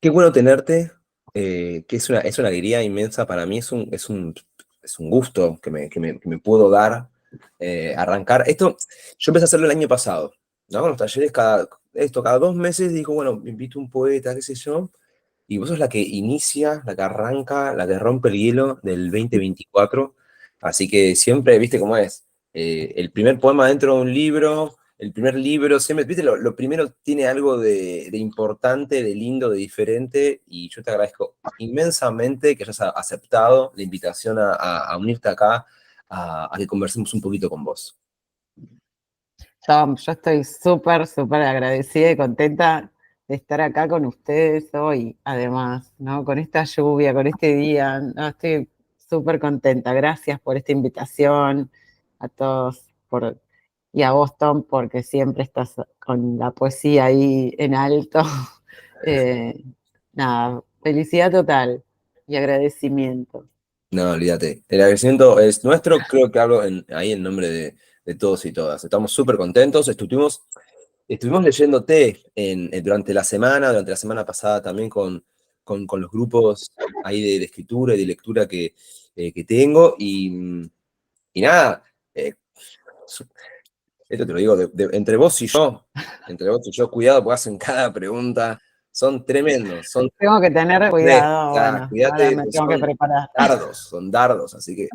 Qué bueno tenerte, que es una alegría inmensa para mí, es un gusto que me puedo dar, arrancar. Esto, yo empecé a hacerlo el año pasado, ¿no? Los talleres cada 2 meses digo, bueno, me invito un poeta, qué sé yo, y vos sos la que inicia, la que arranca, la que rompe el hielo del 2024. Así que siempre, viste cómo es, el primer poema dentro de un libro, el primer libro, siempre, viste, lo primero tiene algo de importante, de lindo, de diferente, y yo te agradezco inmensamente que hayas aceptado la invitación a unirte acá, a que conversemos un poquito con vos. Yo estoy súper, súper agradecida y contenta de estar acá con ustedes hoy, además, ¿no? Con esta lluvia, con este día, no, estoy súper contenta. Gracias por esta invitación, a todos y a vos, Tom, porque siempre estás con la poesía ahí en alto. Eh, Nada, felicidad total y agradecimiento. No, olvídate. El agradecimiento es nuestro, creo que hablo ahí en nombre de todos y todas. Estamos súper contentos. Estuvimos leyéndote durante la semana pasada también con los grupos ahí de escritura y de lectura que tengo. Y nada, eh, esto te lo digo, entre vos y yo, cuidado, porque hacen cada pregunta, son tremendos, Tengo que tener cuidado, bueno, ahora cuídate, me pues tengo que preparar. son dardos, así que,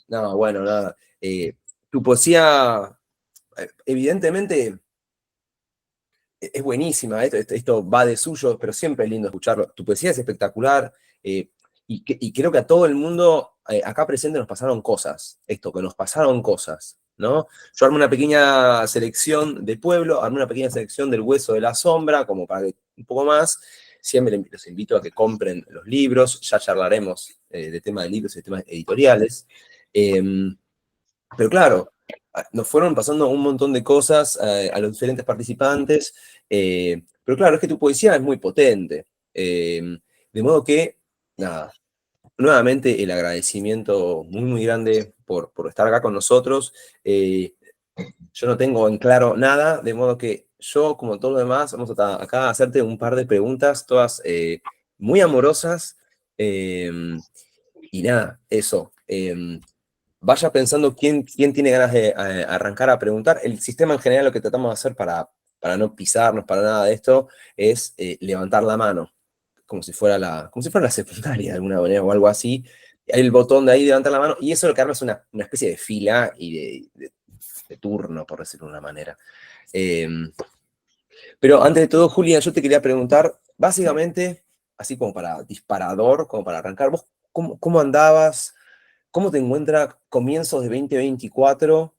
no, bueno, nada, tu poesía, evidentemente, es buenísima, esto va de suyo, pero siempre es lindo escucharlo. Tu poesía es espectacular, y creo que a todo el mundo acá presente nos pasaron cosas, que nos pasaron cosas, ¿no? Yo armé una pequeña selección de Pueblo, armé una pequeña selección del Hueso de la Sombra, como para que un poco más. Siempre los invito a que compren los libros, ya charlaremos de temas de libros y de temas editoriales. Pero claro, nos fueron pasando un montón de cosas a los diferentes participantes, pero claro, es que tu poesía es muy potente. De modo que, nada, nuevamente el agradecimiento muy, muy grande por estar acá con nosotros. Yo no tengo en claro nada, de modo que yo, como todo lo demás, vamos acá a hacerte un par de preguntas, todas muy amorosas. eh, y nada, eso. Vaya pensando quién tiene ganas de arrancar a preguntar. El sistema en general, lo que tratamos de hacer para no pisarnos, para nada de esto, es levantar la mano, como si fuera la secundaria de alguna manera o algo así. Hay el botón de ahí de levantar la mano, y eso lo que arma es una especie de fila y de turno, por decirlo de una manera. Eh, pero antes de todo, Julia, yo te quería preguntar, básicamente, así como para disparador, como para arrancar, vos, ¿cómo andabas? ¿Cómo te encuentra comienzos de 2024?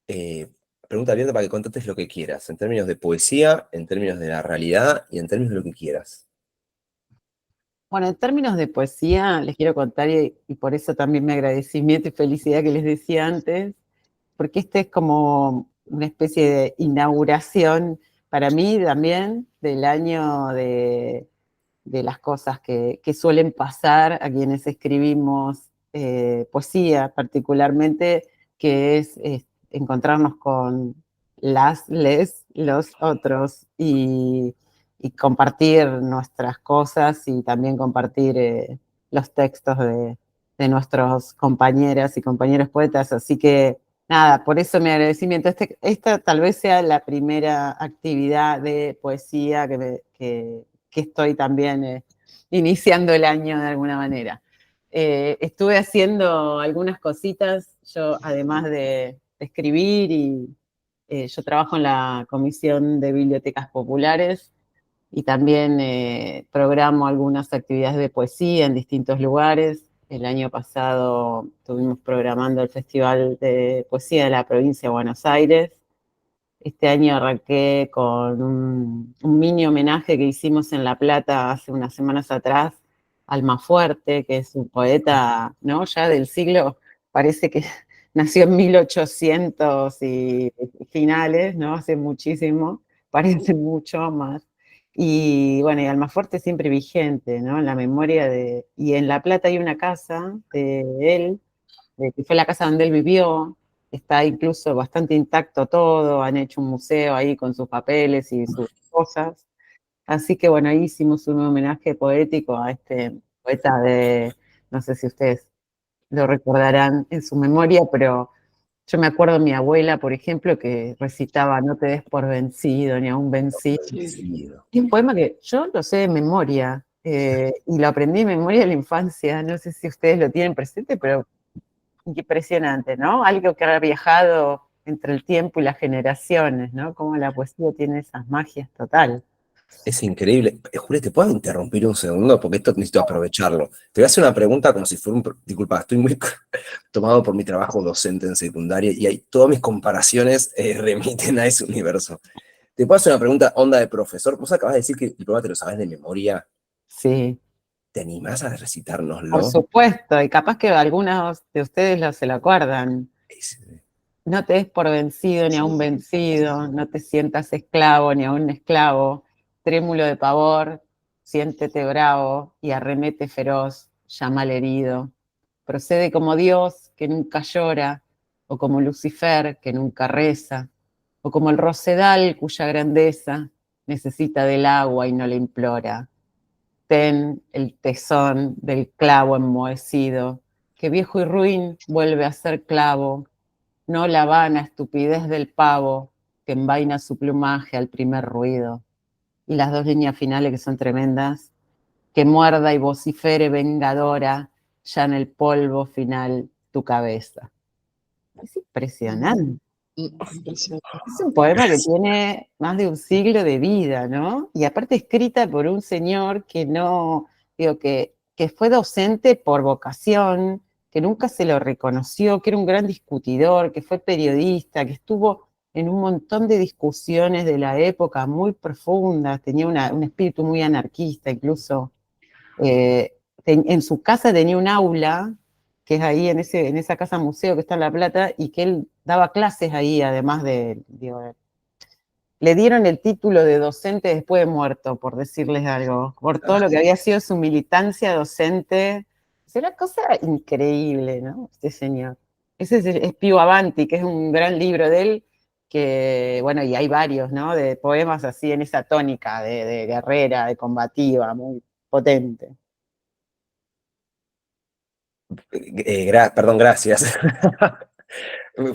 Eh, Pregunta abierta para que contestes lo que quieras, en términos de poesía, en términos de la realidad y en términos de lo que quieras. Bueno, en términos de poesía, les quiero contar, y por eso también mi agradecimiento y felicidad que les decía antes, porque este es como una especie de inauguración para mí también del año de las cosas que suelen pasar a quienes escribimos poesía particularmente, que es encontrarnos con los otros y compartir nuestras cosas y también compartir los textos de nuestros compañeras y compañeros poetas. Así que nada, por eso mi agradecimiento. Esta tal vez sea la primera actividad de poesía que estoy también iniciando el año de alguna manera. Estuve haciendo algunas cositas, yo además de escribir yo trabajo en la Comisión de Bibliotecas Populares y también programo algunas actividades de poesía en distintos lugares. El año pasado estuvimos programando el Festival de Poesía de la Provincia de Buenos Aires. Este año arranqué con un mini homenaje que hicimos en La Plata hace unas semanas atrás, Almafuerte, que es un poeta, ¿no? Ya del siglo, parece que nació en 1800 y finales, ¿no? Hace muchísimo, parece mucho más. Y bueno, y Almafuerte siempre vigente, ¿no? En la memoria y en La Plata hay una casa de él, que fue la casa donde él vivió, está incluso bastante intacto todo, han hecho un museo ahí con sus papeles y sus cosas. Así que bueno, ahí hicimos un homenaje poético a este poeta no sé si ustedes lo recordarán en su memoria, pero yo me acuerdo de mi abuela, por ejemplo, que recitaba "No te des por vencido, ni aún vencido". Vencido. Y un poema que yo lo sé de memoria, y lo aprendí de memoria en la infancia, no sé si ustedes lo tienen presente, pero impresionante, ¿no? Algo que ha viajado entre el tiempo y las generaciones, ¿no? Cómo la poesía tiene esas magias total. Es increíble. Julia, ¿te puedo interrumpir un segundo? Porque esto necesito aprovecharlo. Te voy a hacer una pregunta como si fuera un... Disculpa, estoy muy tomado por mi trabajo docente en secundaria y hay, todas mis comparaciones remiten a ese universo. ¿Te puedo hacer una pregunta onda de profesor? Vos acabas de decir que el poema te lo sabes de memoria. Sí, ¿Te animás a por recitárnoslo? supuesto, y capaz que algunos de ustedes se lo acuerdan. Es- No te des por vencido ni aún vencido, no te sientas esclavo ni aún esclavo, trémulo de pavor, siéntete bravo y arremete feroz, llama al herido. Procede como Dios que nunca llora, o como Lucifer que nunca reza, o como el rosedal cuya grandeza necesita del agua y no le implora. Ten el tesón del clavo enmohecido, que viejo y ruin vuelve a ser clavo, no la vana estupidez del pavo que envaina su plumaje al primer ruido. Y las dos líneas finales que son tremendas, que muerda y vocifere vengadora ya en el polvo final tu cabeza. Es impresionante. Impresionante. Es un poema que Gracias. tiene más de un siglo de vida, ¿no? Y aparte escrita por un señor que no, digo, que fue docente por vocación, que nunca se lo reconoció, que era un gran discutidor, que fue periodista, que estuvo en un montón de discusiones de la época muy profundas, tenía un espíritu muy anarquista, incluso en su casa tenía un aula, que es ahí en esa casa museo que está en La Plata, y que él daba clases ahí, además digo, le dieron el título de docente después de muerto, por decirles algo, por todo lo que había sido su militancia docente. Es una cosa increíble, ¿no? Este señor. Ese es Pío Avanti, que es un gran libro de él, que, bueno, y hay varios, ¿no? De poemas así en esa tónica de guerrera, de combativa, muy potente. Perdón, gracias.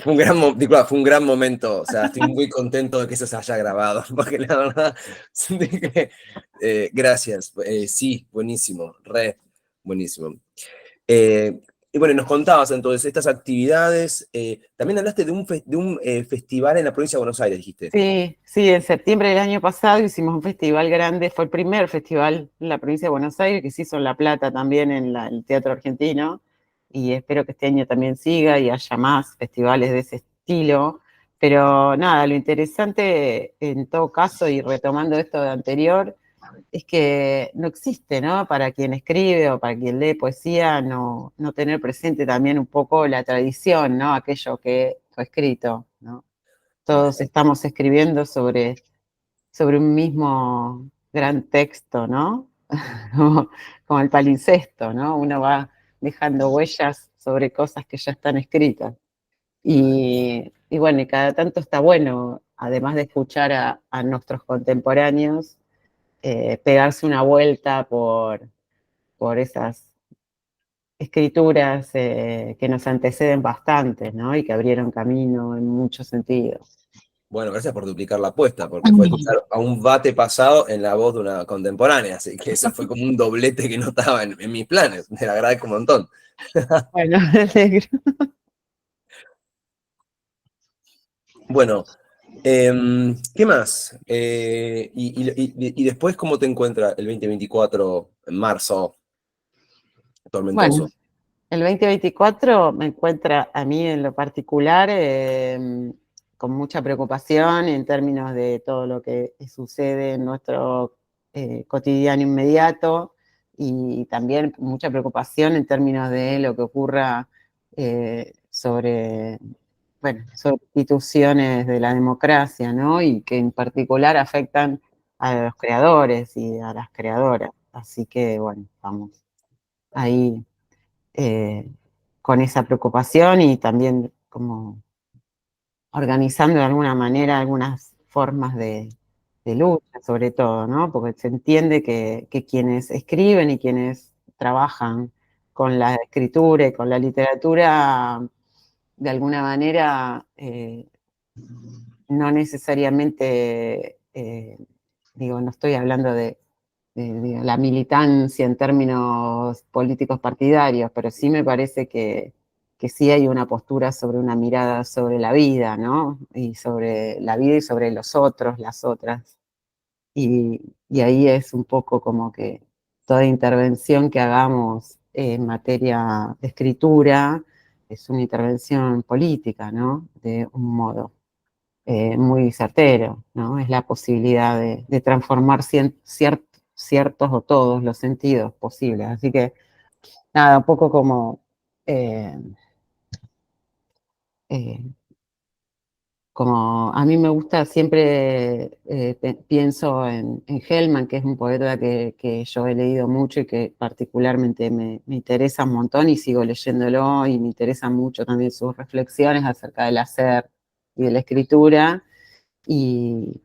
Fue un gran, disculpa, fue un gran momento. O sea, estoy muy contento de que eso se haya grabado, porque la verdad, dije, gracias. Sí, buenísimo, re buenísimo. Eh, y bueno, nos contabas entonces estas actividades. También hablaste de un festival en la provincia de Buenos Aires, dijiste. Sí, sí, en septiembre del año pasado hicimos un festival grande, fue el primer festival en la provincia de Buenos Aires, que se hizo en La Plata también, en el Teatro Argentino, y espero que este año también siga y haya más festivales de ese estilo. Pero nada, lo interesante en todo caso, y retomando esto de anterior, es que no existe, ¿no? Para quien escribe o para quien lee poesía, no tener presente también un poco la tradición, ¿no? Aquello que fue escrito, ¿no? Todos estamos escribiendo sobre un mismo gran texto, ¿no? Como, como el palincesto, ¿no? Uno va dejando huellas sobre cosas que ya están escritas. Y bueno, y cada tanto está bueno, además de escuchar a nuestros contemporáneos, pegarse una vuelta por esas escrituras que nos anteceden bastante, ¿no? Y que abrieron camino en muchos sentidos. Bueno, gracias por duplicar la apuesta, porque fue escuchar a un bate pasado en la voz de una contemporánea, así que eso fue como un doblete que no estaba en mis planes. Te lo agradezco un montón. Bueno, me alegro. Bueno, ¿qué más? Y después, ¿cómo te encuentra el 2024 en marzo, Bueno, tormentoso? el 2024 me encuentra a mí en lo particular con mucha preocupación en términos de todo lo que sucede en nuestro cotidiano inmediato y también mucha preocupación en términos de lo que ocurra bueno, sobre instituciones de la democracia, ¿no? Y que en particular afectan a los creadores y a las creadoras. Así que, bueno, vamos ahí eh, con esa preocupación y también como organizando de alguna manera algunas formas de lucha, sobre todo, ¿no? Porque se entiende que quienes escriben y quienes trabajan con la escritura y con la literatura, de alguna manera, no necesariamente, digo, no estoy hablando de la militancia en términos políticos partidarios, pero sí me parece que sí hay una postura sobre una mirada sobre la vida, ¿no? Y sobre la vida y sobre los otros, las otras. Y ahí es un poco como que toda intervención que hagamos en materia de escritura es una intervención política, ¿no? De un modo muy certero, ¿no? Es la posibilidad de transformar ciertos o todos los sentidos posibles. Así que, nada, un poco como, eh, eh, como a mí me gusta, siempre pienso en Hellman, que es un poeta que yo he leído mucho y que particularmente me interesa un montón y sigo leyéndolo y me interesan mucho también sus reflexiones acerca del hacer y de la escritura. Y,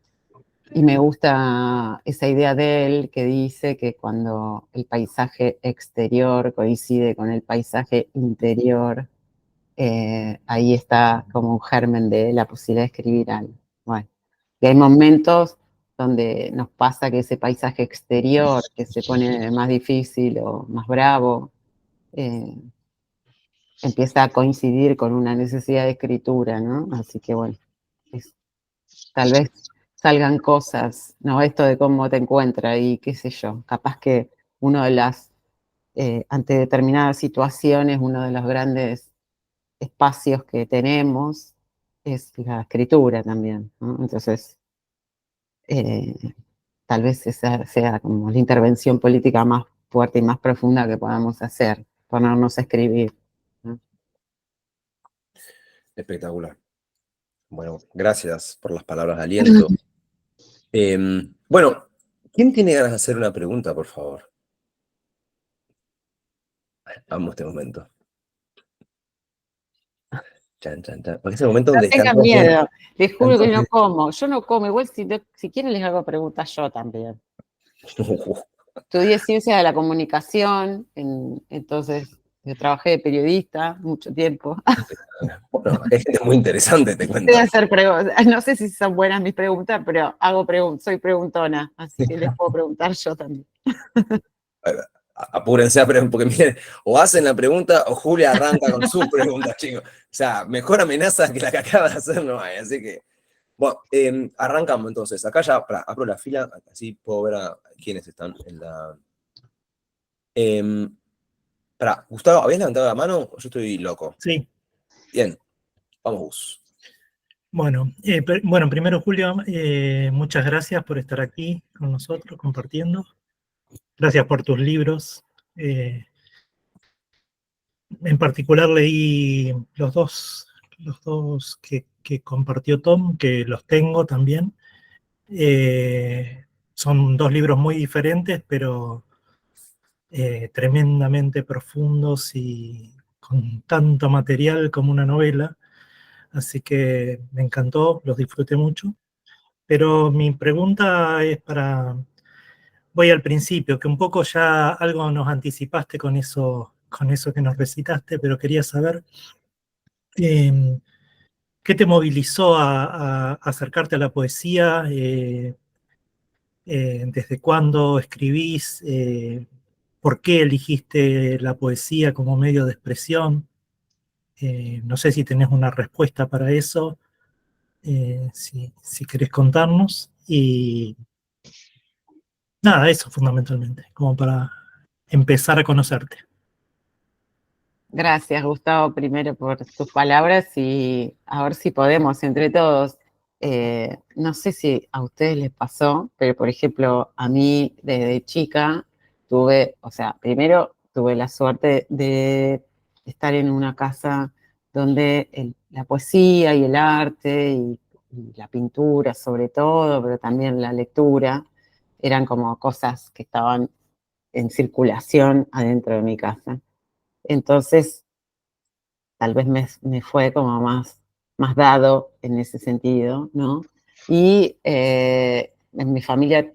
Y me gusta esa idea de él que dice que cuando el paisaje exterior coincide con el paisaje interior, ahí está como un germen de la posibilidad de escribir algo. Bueno, y hay momentos donde nos pasa que ese paisaje exterior, que se pone más difícil o más bravo, eh, empieza a coincidir con una necesidad de escritura, ¿no? Así que bueno, es tal vez salgan cosas, ¿no? Esto de cómo te encuentras y qué sé yo, capaz que uno de las, ante determinadas situaciones, uno de los grandes espacios que tenemos es la escritura también, ¿no? Entonces, eh, tal vez esa sea como la intervención política más fuerte y más profunda que podamos hacer, ponernos a escribir, ¿no? Espectacular. Bueno, gracias por las palabras de aliento. Bueno, ¿quién tiene ganas de hacer una pregunta, por favor? Amo este momento. Chan, chan, chan. Porque es el momento No donde están tengan todos bien. miedo, les Están juro que todos no bien. como, yo no como, igual si quieren les hago preguntas yo también. Estudié ciencia de la comunicación, entonces yo trabajé de periodista mucho tiempo. Bueno, hay gente muy interesante, te Sé cuento. hacer preguntas, no sé si son buenas mis preguntas, pero hago preguntas, soy preguntona, así que les puedo preguntar yo también. Apúrense porque miren, o hacen la pregunta o Julia arranca con sus preguntas, chicos. O sea, mejor amenaza que la que acaba de hacer no hay. Así que, bueno, arrancamos entonces. Acá ya abro la fila, así puedo ver a quiénes están en la. Gustavo, ¿habías levantado la mano o yo estoy loco? Sí, Bien, vamos. bueno, bueno, primero Julio, muchas gracias por estar aquí con nosotros compartiendo. Gracias por tus libros. En particular leí los dos que compartió Tom, que los tengo también. Son dos libros muy diferentes, pero tremendamente profundos y con tanto material como una novela. Así que me encantó, los disfruté mucho. Pero mi pregunta es voy al principio, que un poco ya algo nos anticipaste con eso que nos recitaste, pero quería saber eh, qué te movilizó a acercarte a la poesía, desde cuándo escribís, por qué eligiste la poesía como medio de expresión. No sé si tenés una respuesta para eso, si querés contarnos. Y nada, eso fundamentalmente, como para empezar a conocerte. Gracias, Gustavo, primero por tus palabras y a ver si podemos entre todos. No sé si a ustedes les pasó, pero por ejemplo, a mí desde chica tuve, o sea, primero tuve la suerte de estar en una casa donde la poesía y el arte y la pintura sobre todo, pero también la lectura, eran como cosas que estaban en circulación adentro de mi casa. Entonces, tal vez me fue como más dado en ese sentido, ¿no? Y en mi familia,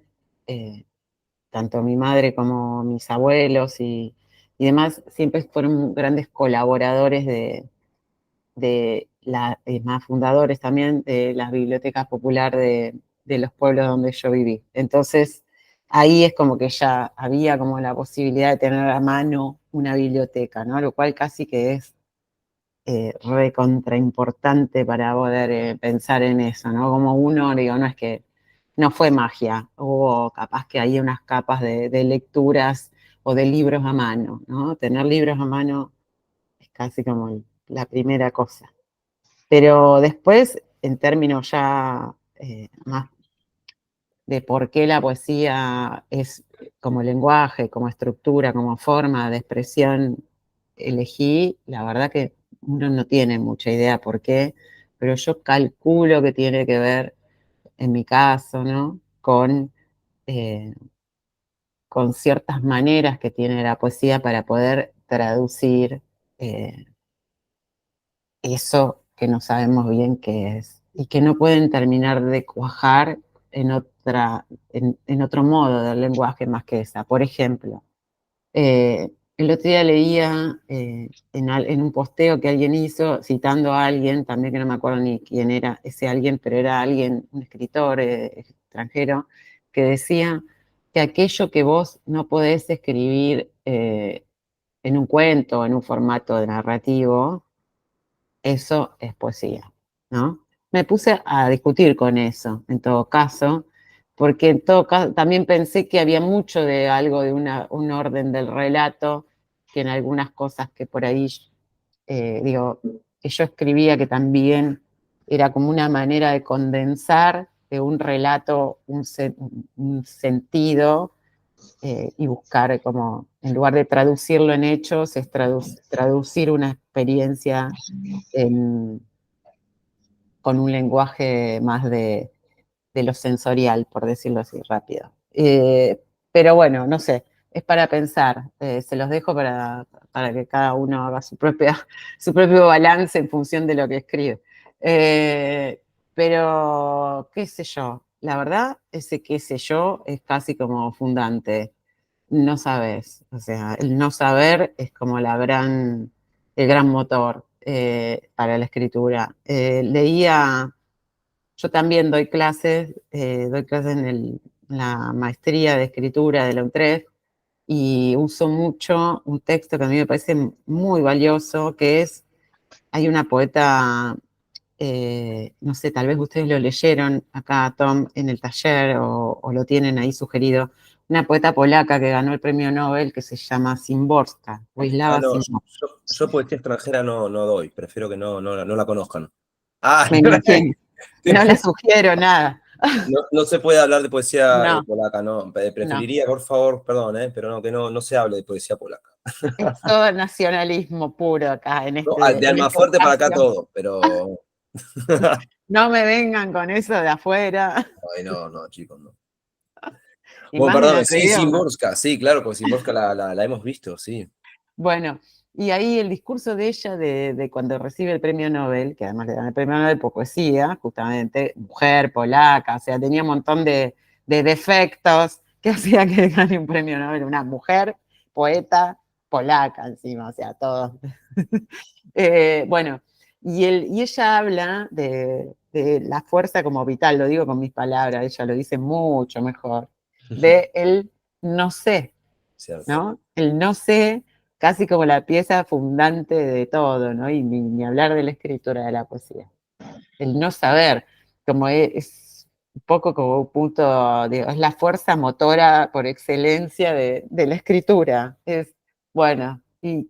tanto mi madre como mis abuelos y demás, siempre fueron grandes colaboradores más fundadores también de las bibliotecas populares de los pueblos donde yo viví. Entonces, ahí es como que ya había como la posibilidad de tener a mano una biblioteca, ¿no? Lo cual casi que es recontra importante para poder pensar en eso, ¿no? Como uno, digo, no es que no fue magia, hubo capaz que hay unas capas de lecturas o de libros a mano, ¿no? Tener libros a mano es casi como la primera cosa. Pero después, en términos ya más de por qué la poesía es como lenguaje, como estructura, como forma de expresión, elegí, la verdad que uno no tiene mucha idea por qué, pero yo calculo que tiene que ver, en mi caso, ¿no? Eh, con ciertas maneras que tiene la poesía para poder traducir eh, eso que no sabemos bien qué es y que no pueden terminar de cuajar en otro modo del lenguaje más que esa. Por ejemplo, el otro día leía en un posteo que alguien hizo citando a alguien, también que no me acuerdo ni quién era ese alguien, pero era alguien, un escritor extranjero, que decía que aquello que vos no podés escribir en un cuento, en un formato de narrativo, eso es poesía, ¿no? Me puse a discutir con eso, en todo caso, porque en todo caso también pensé que había mucho de algo de un orden del relato, que en algunas cosas que por ahí, digo, que yo escribía que también era como una manera de condensar de un relato un sentido y buscar como, en lugar de traducirlo en hechos, es traducir una experiencia en, con un lenguaje más de lo sensorial, por decirlo así rápido. Pero bueno, no sé, es para pensar, se los dejo para que cada uno haga su propio balance en función de lo que escribe. Pero, qué sé yo, la verdad, ese qué sé yo es casi como fundante. No sabes, o sea, el no saber es como el gran motor para la escritura. Yo también doy clases en la maestría de escritura de la UNTREF y uso mucho un texto que a mí me parece muy valioso, que es, hay una poeta, no sé, tal vez ustedes lo leyeron acá, Tom, en el taller o lo tienen ahí sugerido, una poeta polaca que ganó el premio Nobel que se llama Szymborska, Wisława No, Szymborska. yo poesía extranjera no doy, prefiero que no la conozcan. Ah, Me imagino, no le sugiero nada. no se puede hablar de poesía No, polaca, no. no. Preferiría, por favor, perdón, pero no, que no se hable de poesía polaca. Es todo nacionalismo puro acá en No, este, de en este Almafuerte para acá espacio. todo, pero. No me vengan con eso de afuera, Ay, no, chicos, no. y Bueno, más en perdón, otro sí, idioma. Szymborska, sí, claro, porque Szymborska la hemos visto, sí. Bueno, y ahí el discurso de ella de cuando recibe el premio Nobel, que además le dan el premio Nobel por poesía, justamente, mujer, polaca, o sea, tenía un montón de defectos que hacía que gane un premio Nobel una mujer, poeta, polaca encima, o sea, todo. Bueno, y ella habla de la fuerza como vital, lo digo con mis palabras, ella lo dice mucho mejor, de el no sé, Cierto. ¿no? El no sé, casi como la pieza fundante de todo, ¿no? Y ni hablar de la escritura de la poesía. El no saber, como es un poco como un punto, es la fuerza motora por excelencia de la escritura. Es, bueno, ¿y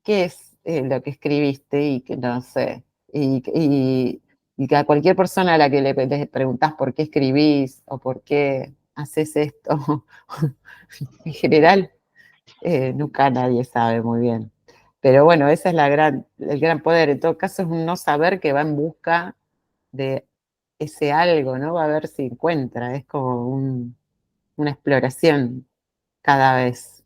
qué es lo que escribiste? Y que no sé. Y que a cualquier persona a la que le preguntás por qué escribís o por qué haces esto, en general, nunca nadie sabe muy bien. Pero bueno, ese es el gran poder. En todo caso, es un no saber que va en busca de ese algo, ¿no? Va a ver si encuentra. Es como una exploración cada vez.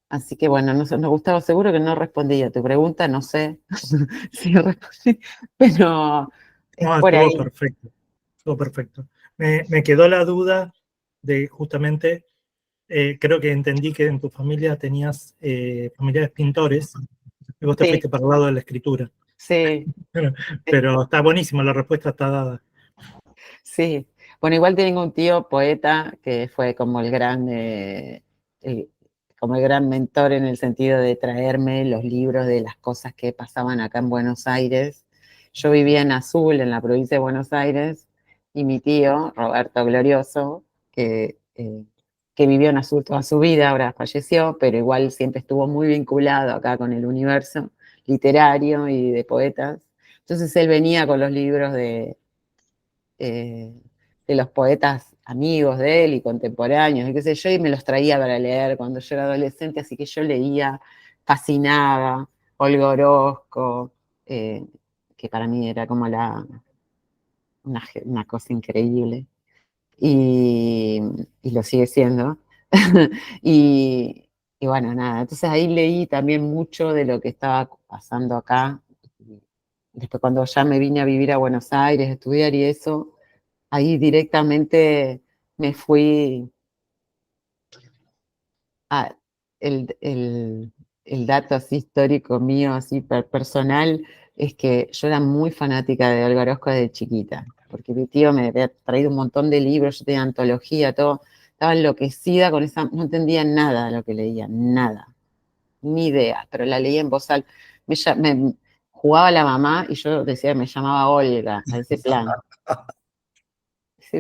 Así que bueno, no sé, Gustavo, seguro que no respondí a tu pregunta, no sé si respondí, pero es No, por estuvo ahí. perfecto, estuvo perfecto. Me quedó la duda de justamente, creo que entendí que en tu familia tenías familiares pintores y vos te Sí, fuiste para el lado de la escritura. sí, Pero está buenísimo, la respuesta está dada. sí. Bueno, igual tengo un tío poeta que fue como el- como el gran mentor en el sentido de traerme los libros de las cosas que pasaban acá en Buenos Aires. Yo vivía en Azul, en la provincia de Buenos Aires, y mi tío, Roberto Glorioso, que vivió en Azul toda su vida, ahora falleció, pero igual siempre estuvo muy vinculado acá con el universo literario y de poetas. Entonces él venía con los libros eh, de los poetas amigos de él y contemporáneos, y qué sé yo, y me los traía para leer cuando yo era adolescente, así que yo leía, fascinaba, Olga Orozco, eh, que para mí era como una cosa increíble, y, y lo sigue siendo. y, y bueno, nada, entonces ahí leí también mucho de lo que estaba pasando acá. Después cuando ya me vine a vivir a Buenos Aires, a estudiar y eso, ahí directamente me fui a el dato así histórico mío, así personal, es que yo era muy fanática de Olga Orozco desde chiquita, porque mi tío me había traído un montón de libros, yo tenía antología, todo, estaba enloquecida con esa, no entendía nada de lo que leía, nada, ni idea, pero la leía en voz alta. Me jugaba la mamá y yo decía que me llamaba Olga, a ese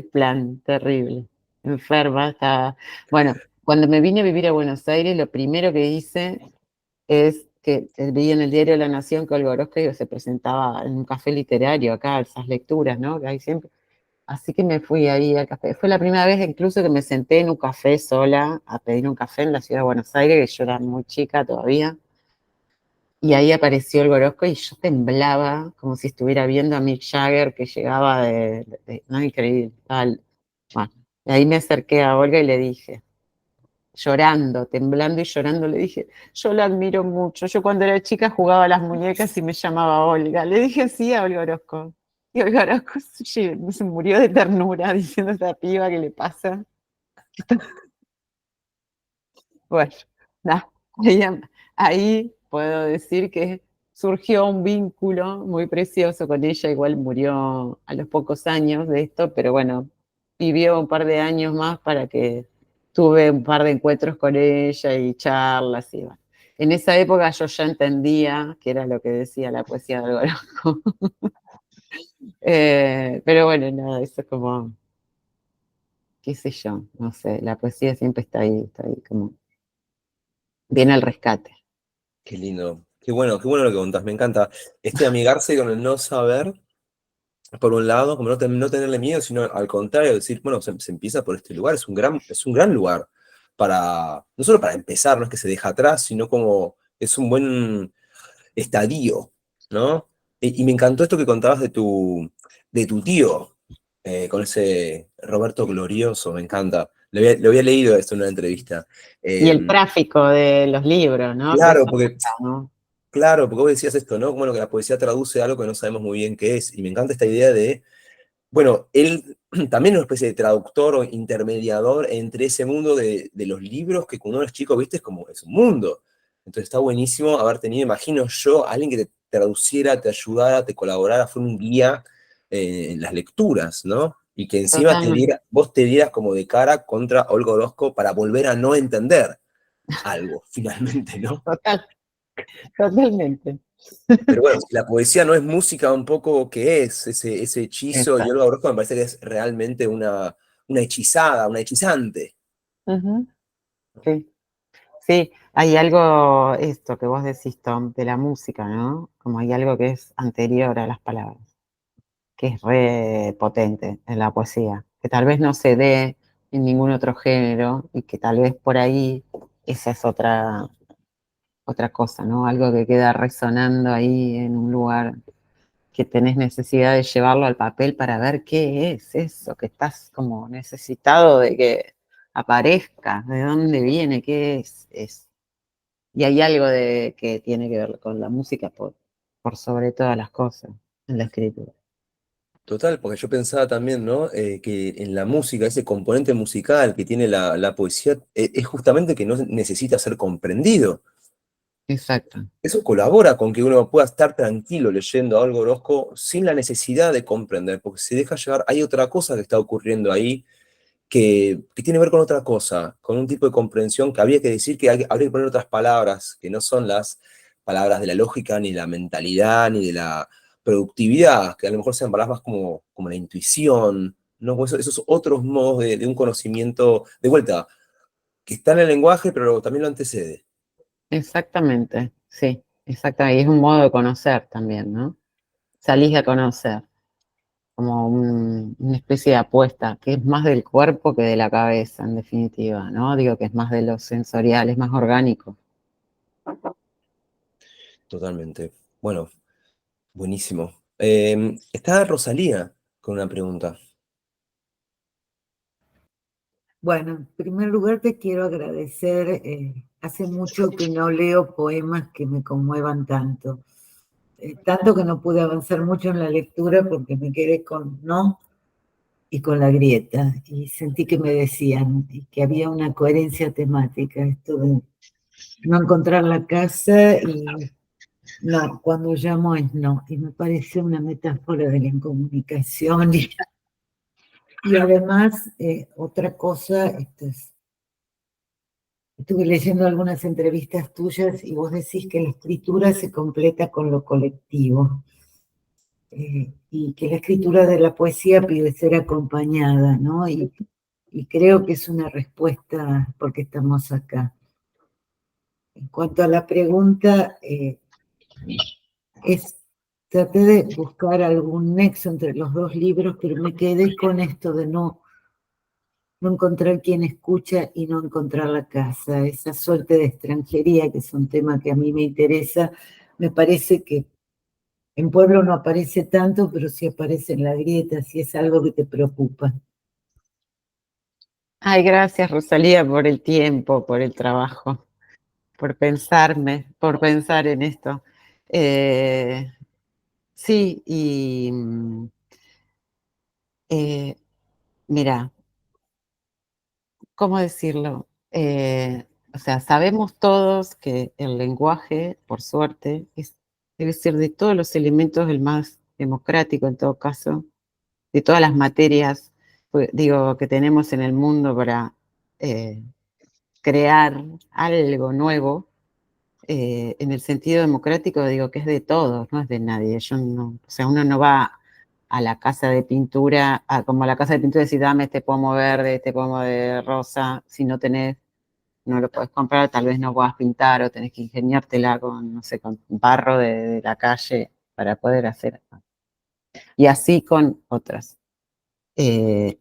plan terrible, enferma, estaba. Bueno, cuando me vine a vivir a Buenos Aires, lo primero que hice es que vi en el diario La Nación que Olga Orozco se presentaba en un café literario acá, esas lecturas, ¿no? Que hay siempre. Así que me fui ahí al café. Fue la primera vez incluso que me senté en un café sola a pedir un café en la ciudad de Buenos Aires, que yo era muy chica todavía. Y ahí apareció el Orozco y yo temblaba como si estuviera viendo a Mick Jagger que llegaba no, increíble. Bueno, y ahí me acerqué a Olga y le dije, llorando, temblando y llorando, le dije, yo la admiro mucho. Yo cuando era chica jugaba a las muñecas y me llamaba Olga. Le dije así a Olga Orozco. Y Olga Orozco se murió de ternura diciendo a esta piba que le pasa. Bueno, nada, ahí puedo decir que surgió un vínculo muy precioso con ella, igual murió a los pocos años de esto, pero bueno, vivió un par de años más para que tuve un par de encuentros con ella y charlas y bueno. En esa época yo ya entendía que era lo que decía la poesía de Alvarado. Pero bueno, nada, eso es como, qué sé yo, no sé, la poesía siempre está ahí como, viene al rescate. Qué lindo, qué bueno lo que contás, me encanta. Este amigarse con el no saber, por un lado, como no tenerle miedo, sino al contrario, decir, bueno, se empieza por este lugar, es un gran lugar para, no solo para empezar, no es que se deja atrás, sino como es un buen estadio, ¿no? Y me encantó esto que contabas de tu tío, con ese Roberto Glorioso, me encanta. Le había leído esto en una entrevista. Y el Eh, tráfico de los libros, ¿no? Que claro, eso porque pasa, ¿no? Claro, porque vos decías esto, ¿no? Bueno, que la poesía traduce algo que no sabemos muy bien qué es. Y me encanta esta idea de, bueno, él también es una especie de traductor o intermediador entre ese mundo de los libros que cuando uno es chico, viste, es un mundo. Entonces está buenísimo haber tenido, imagino yo, alguien que te traduciera, te ayudara, te colaborara, fue un guía en las lecturas, ¿no? Y que encima Totalmente, vos te dieras como de cara contra Olga Orozco para volver a no entender algo, finalmente, ¿no? total, totalmente. Pero bueno, si la poesía no es música, un poco, ¿qué es ese hechizo? Y Exacto. Olga Orozco me parece que es realmente una hechizada, una hechizante. Ujú. Sí, sí, hay algo, esto que vos decís, Tom, de la música, ¿no? Como hay algo que es anterior a las palabras, que es re potente en la poesía, que tal vez no se dé en ningún otro género y que tal vez por ahí esa es otra cosa, ¿no? Algo que queda resonando ahí en un lugar que tenés necesidad de llevarlo al papel para ver qué es eso, que estás como necesitado de que aparezca, de dónde viene, qué es. Y hay algo que tiene que ver con la música por sobre todas las cosas en la escritura. Total, porque yo pensaba también, ¿no? Que en la música, ese componente musical que tiene la poesía, es justamente que no necesita ser comprendido. Exacto. Eso colabora con que uno pueda estar tranquilo leyendo algo Orozco sin la necesidad de comprender, porque se deja llevar, hay otra cosa que está ocurriendo ahí que tiene que ver con otra cosa, con un tipo de comprensión que habría que decir que habría que poner otras palabras, que no son las palabras de la lógica, ni de la mentalidad, ni de la productividad, que a lo mejor sean palabras más como la intuición, ¿no? Pues esos otros modos de un conocimiento, de vuelta, que está en el lenguaje, pero también lo antecede. Exactamente, sí, exactamente. Y es un modo de conocer también, ¿no? Salís a conocer, como una especie de apuesta, que es más del cuerpo que de la cabeza, en definitiva, ¿no? Digo que es más de lo sensorial, es más orgánico. Totalmente. Bueno, buenísimo. Está Rosalía con una pregunta. Bueno, en primer lugar te quiero agradecer. Hace mucho que no leo poemas que me conmuevan tanto. Tanto que no pude avanzar mucho en la lectura porque me quedé con no y con la grieta. Y sentí que me decían y que había una coherencia temática, esto de no encontrar la casa y no, cuando llamo es no. Y me pareció una metáfora de la incomunicación. Y además, otra cosa, estuve leyendo algunas entrevistas tuyas y vos decís que la escritura se completa con lo colectivo, y que la escritura de la poesía pide ser acompañada, ¿no? Y creo que es una respuesta porque estamos acá. En cuanto a la pregunta, traté de buscar algún nexo entre los dos libros, pero me quedé con esto de no encontrar quien escucha y no encontrar la casa, esa suerte de extranjería, que es un tema que a mí me interesa. Me parece que en Pueblo no aparece tanto, pero sí aparece en la grieta, si es algo que te preocupa. Ay, gracias, Rosalía, por el tiempo, por el trabajo, por por pensar en esto. Eh, sí, y mira, ¿cómo decirlo? O sea, sabemos todos que el lenguaje, por suerte, debe ser de todos los elementos el más democrático en todo caso, de todas las materias, pues, digo, que tenemos en el mundo para eh, crear algo nuevo. En el sentido democrático digo que es de todos, no es de nadie. Yo no, o sea, uno no va a la casa de pintura, como a la casa de pintura, y decir, dame este pomo verde, este pomo de rosa, si no tenés, no lo podés comprar, tal vez no puedas pintar o tenés que ingeniártela con, no sé, con barro de la calle para poder hacer. Y así con otras. El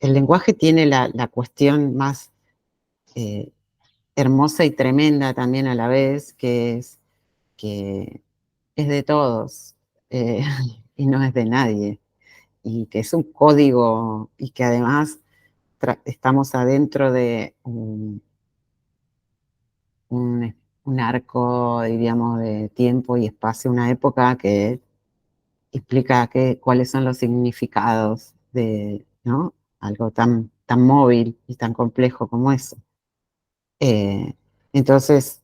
lenguaje tiene la cuestión más eh, hermosa y tremenda también a la vez, que es de todos, eh, y no es de nadie, y que es un código y que además estamos adentro de un, un arco, diríamos, de tiempo y espacio, una época que explica cuáles son los significados de, ¿no? Algo tan móvil y tan complejo como eso. Eh, entonces,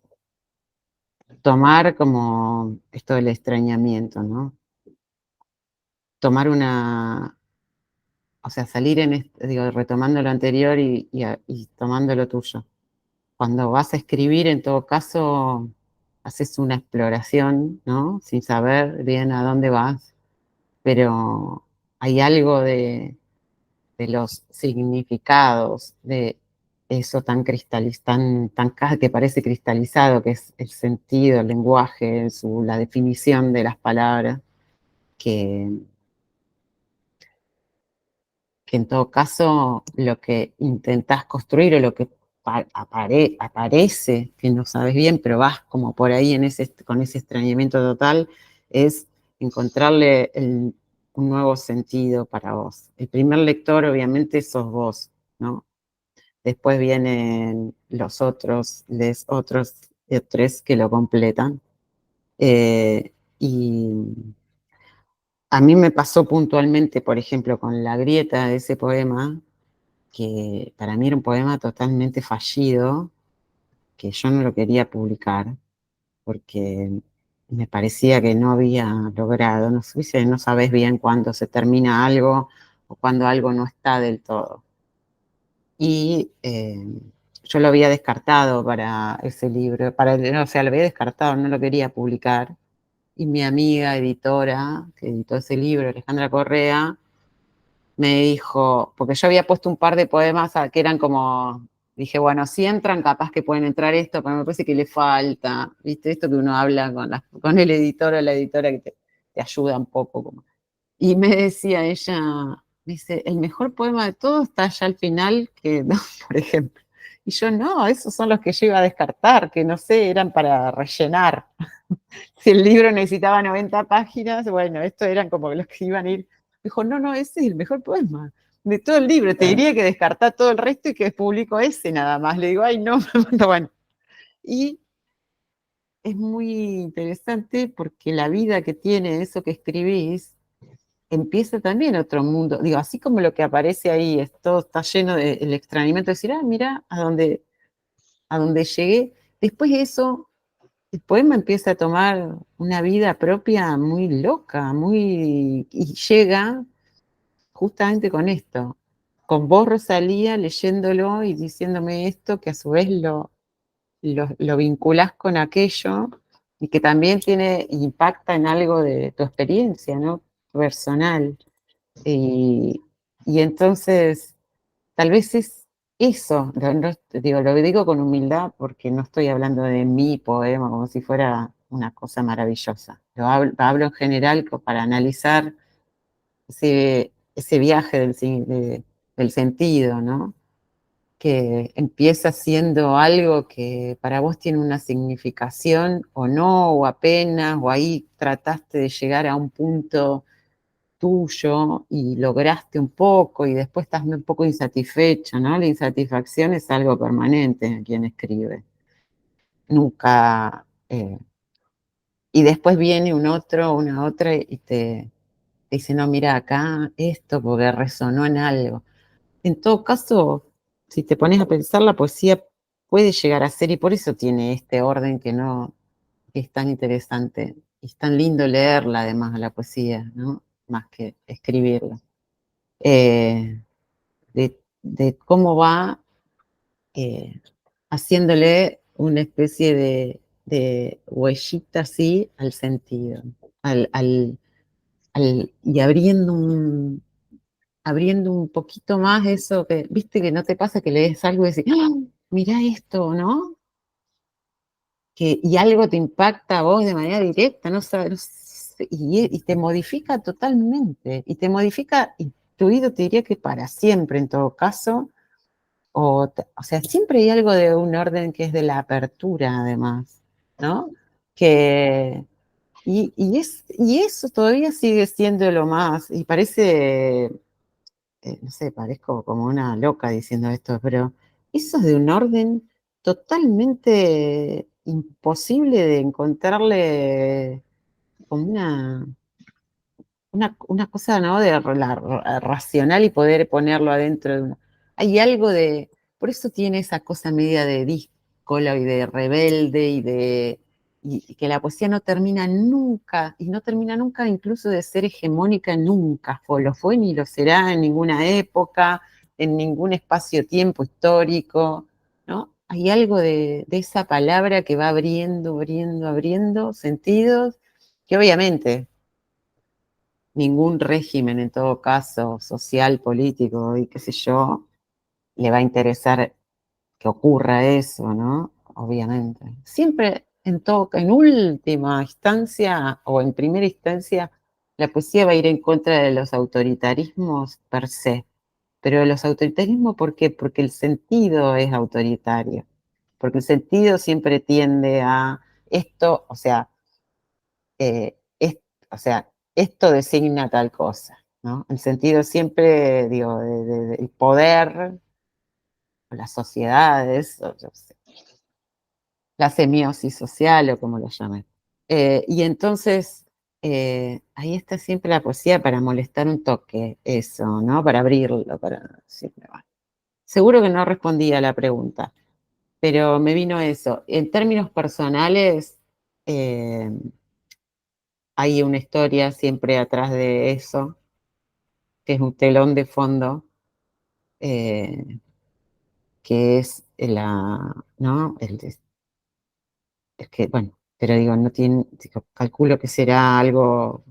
tomar como esto del extrañamiento, ¿no? Tomar o sea, salir digo, retomando lo anterior y tomando lo tuyo. Cuando vas a escribir, en todo caso, haces una exploración, ¿no? Sin saber bien a dónde vas, pero hay algo de los significados, de eso que parece cristalizado, que es el sentido, el lenguaje, la definición de las palabras, que, que en todo caso lo que intentás construir o lo que aparece, que no sabes bien, pero vas como por ahí con ese extrañamiento total, es encontrarle un nuevo sentido para vos. El primer lector obviamente sos vos, ¿no? Después vienen los otros, les otros tres que lo completan. Y a mí me pasó puntualmente, por ejemplo, con La grieta de ese poema, que para mí era un poema totalmente fallido, que yo no lo quería publicar, porque me parecía que no había logrado, no sé, no sabes bien cuándo se termina algo o cuando algo no está del todo. Y yo lo había descartado para ese libro, o sea, lo había descartado, no lo quería publicar. Y mi amiga editora, que editó ese libro, Alejandra Correa, me dijo, porque yo había puesto un par de poemas que eran como, dije, bueno, si entran, capaz que pueden entrar esto, pero me parece que le falta, ¿viste? Esto que uno habla con el editor o la editora que te ayuda un poco. Y me decía ella, dice, el mejor poema de todos está allá al final, que no, por ejemplo. Y yo, no, esos son los que yo iba a descartar, que no sé, eran para rellenar. Si el libro necesitaba 90 páginas, bueno, estos eran como los que iban a ir. Dijo, no, no, ese es el mejor poema de todo el libro. Te diría que descartar todo el resto y que publico ese nada más. Le digo, ay, no, bueno. Y es muy interesante porque la vida que tiene eso que escribís empieza también otro mundo. Digo, así como lo que aparece ahí, todo está lleno del extrañamiento, de decir, ah, mira, a donde llegué. Después de eso, el poema empieza a tomar una vida propia muy loca, y llega justamente con esto, con vos, Rosalía, leyéndolo y diciéndome esto, que a su vez lo vinculás con aquello y que también impacta en algo de tu experiencia, ¿no? Personal. Y entonces, tal vez es eso, lo digo con humildad porque no estoy hablando de mi poema como si fuera una cosa maravillosa. Hablo en general para analizar ese viaje del sentido, ¿no? Que empieza siendo algo que para vos tiene una significación o no, o apenas, o ahí trataste de llegar a un punto tuyo y lograste un poco y después estás un poco insatisfecho, ¿no? La insatisfacción es algo permanente en quien escribe. Nunca. Y después viene una otra y te dice, no, mira acá esto porque resonó en algo. En todo caso, si te pones a pensar, la poesía puede llegar a ser, y por eso tiene este orden que es tan interesante y es tan lindo leerla además a la poesía, ¿no? Más que escribirla. De cómo va haciéndole una especie de huellita así al sentido, y abriendo un poquito más eso que, viste que no te pasa que lees algo y decís, ¡ah! Mirá esto, ¿no? Y algo te impacta a vos de manera directa, no sabes, y te modifica totalmente, y te modifica, y tu oído te diría que para siempre en todo caso, o sea, siempre hay algo de un orden que es de la apertura además, ¿no? Que, y eso todavía sigue siendo lo más, y parece, no sé, parezco como una loca diciendo esto, pero eso es de un orden totalmente imposible de encontrarle como una cosa, ¿no? Racional y poder ponerlo adentro de uno. Hay algo por eso tiene esa cosa media de díscola y de rebelde y que la poesía no termina nunca, y no termina nunca incluso de ser hegemónica nunca, lo fue ni lo será en ninguna época, en ningún espacio-tiempo histórico, ¿no? Hay algo de esa palabra que va abriendo sentidos, que obviamente ningún régimen, en todo caso, social, político y qué sé yo, le va a interesar que ocurra eso, ¿no? Obviamente. Siempre, en última instancia o en primera instancia, la poesía va a ir en contra de los autoritarismos per se. Pero los autoritarismos, ¿por qué? Porque el sentido es autoritario. Porque el sentido siempre tiende a esto, o sea, esto designa tal cosa, ¿no? El sentido siempre, digo, del poder, o las sociedades, o yo sé, la semiosis social o como lo llamen. Y entonces, ahí está siempre la poesía para molestar un toque, eso, ¿no? Para abrirlo, siempre va. Seguro que no respondí a la pregunta, pero me vino eso. En términos personales, hay una historia siempre atrás de eso, que es un telón de fondo, que es ¿no? Es que, bueno, pero digo, no tiene, digo, calculo que será algo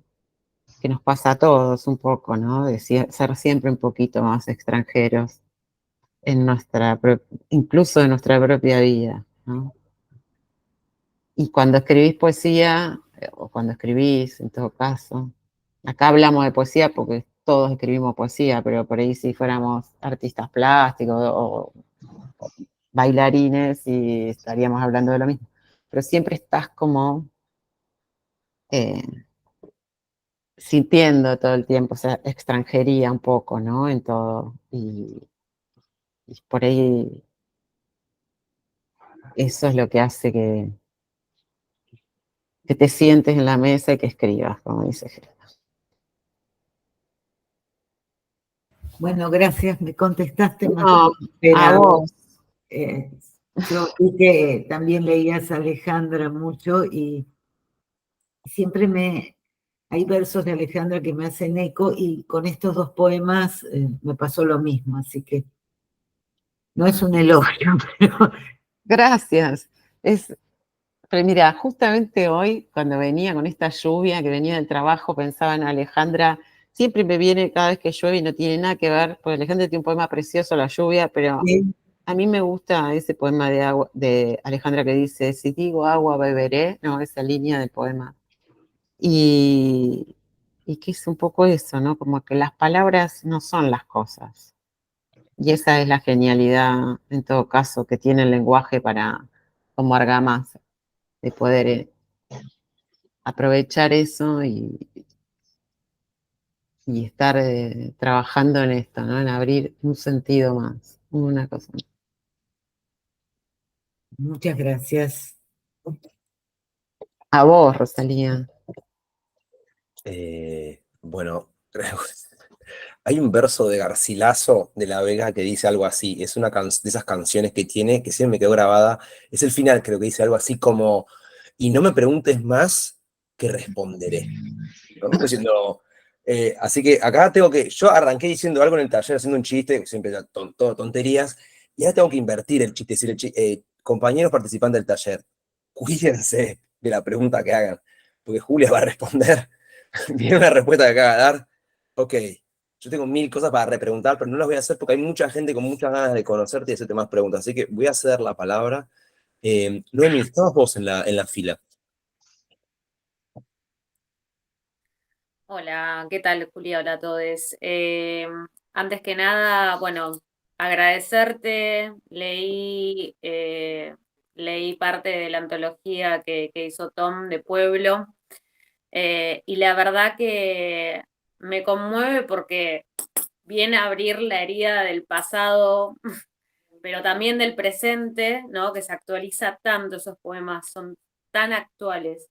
que nos pasa a todos un poco, ¿no? De ser siempre un poquito más extranjeros en incluso en nuestra propia vida, ¿no? Y cuando escribís poesía, o cuando escribís, en todo caso, acá hablamos de poesía porque todos escribimos poesía, pero por ahí si fuéramos artistas plásticos o bailarines y estaríamos hablando de lo mismo. Pero siempre estás como eh, sintiendo todo el tiempo, o sea, extranjería un poco, ¿no? En todo. Y por ahí eso es lo que hace que te sientes en la mesa y que escribas, como dice Gerardo. Bueno, gracias, me contestaste más No, de lo que a esperaba. vos. Yo vi que también leías a Alejandra mucho y siempre hay versos de Alejandra que me hacen eco y con estos dos poemas me pasó lo mismo, así que no es un elogio, pero Gracias. Pero mira, justamente hoy, cuando venía con esta lluvia, que venía del trabajo, pensaba en Alejandra. Siempre me viene cada vez que llueve y no tiene nada que ver, porque Alejandra tiene un poema precioso, La lluvia, pero sí, a mí me gusta ese poema de Alejandra que dice, si digo agua beberé, no, esa línea del poema. Y, y que es un poco eso, ¿no? Como que las palabras no son las cosas. Y esa es la genialidad, en todo caso, que tiene el lenguaje para, como argamasa, de poder aprovechar eso y estar trabajando en esto, ¿no? En abrir un sentido más, una cosa más. muchas gracias. A vos, Rosalía. Bueno, hay un verso de Garcilaso de la Vega que dice algo así. Es una de esas canciones que tiene, que siempre me quedó grabada. Es el final, creo que dice algo así como, y no me preguntes más, que responderé. ¿No? Como diciendo, así que acá yo arranqué diciendo algo en el taller, haciendo un chiste, siempre todo tonterías, y ahora tengo que invertir el chiste, decir, compañeros participantes del taller, cuídense de la pregunta que hagan, porque Julia va a responder, viene una respuesta que acaba de dar, ok, yo tengo 1000 cosas para repreguntar, pero no las voy a hacer porque hay mucha gente con muchas ganas de conocerte y hacerte más preguntas, así que voy a ceder la palabra. Noemi, estabas vos en la fila. Hola, ¿qué tal, Julia? Hola a todos. Antes que nada, bueno, agradecerte. Leí parte de la antología que hizo Tom de Pueblo, y la verdad que me conmueve porque viene a abrir la herida del pasado, pero también del presente, ¿no? Que se actualiza tanto, esos poemas son tan actuales.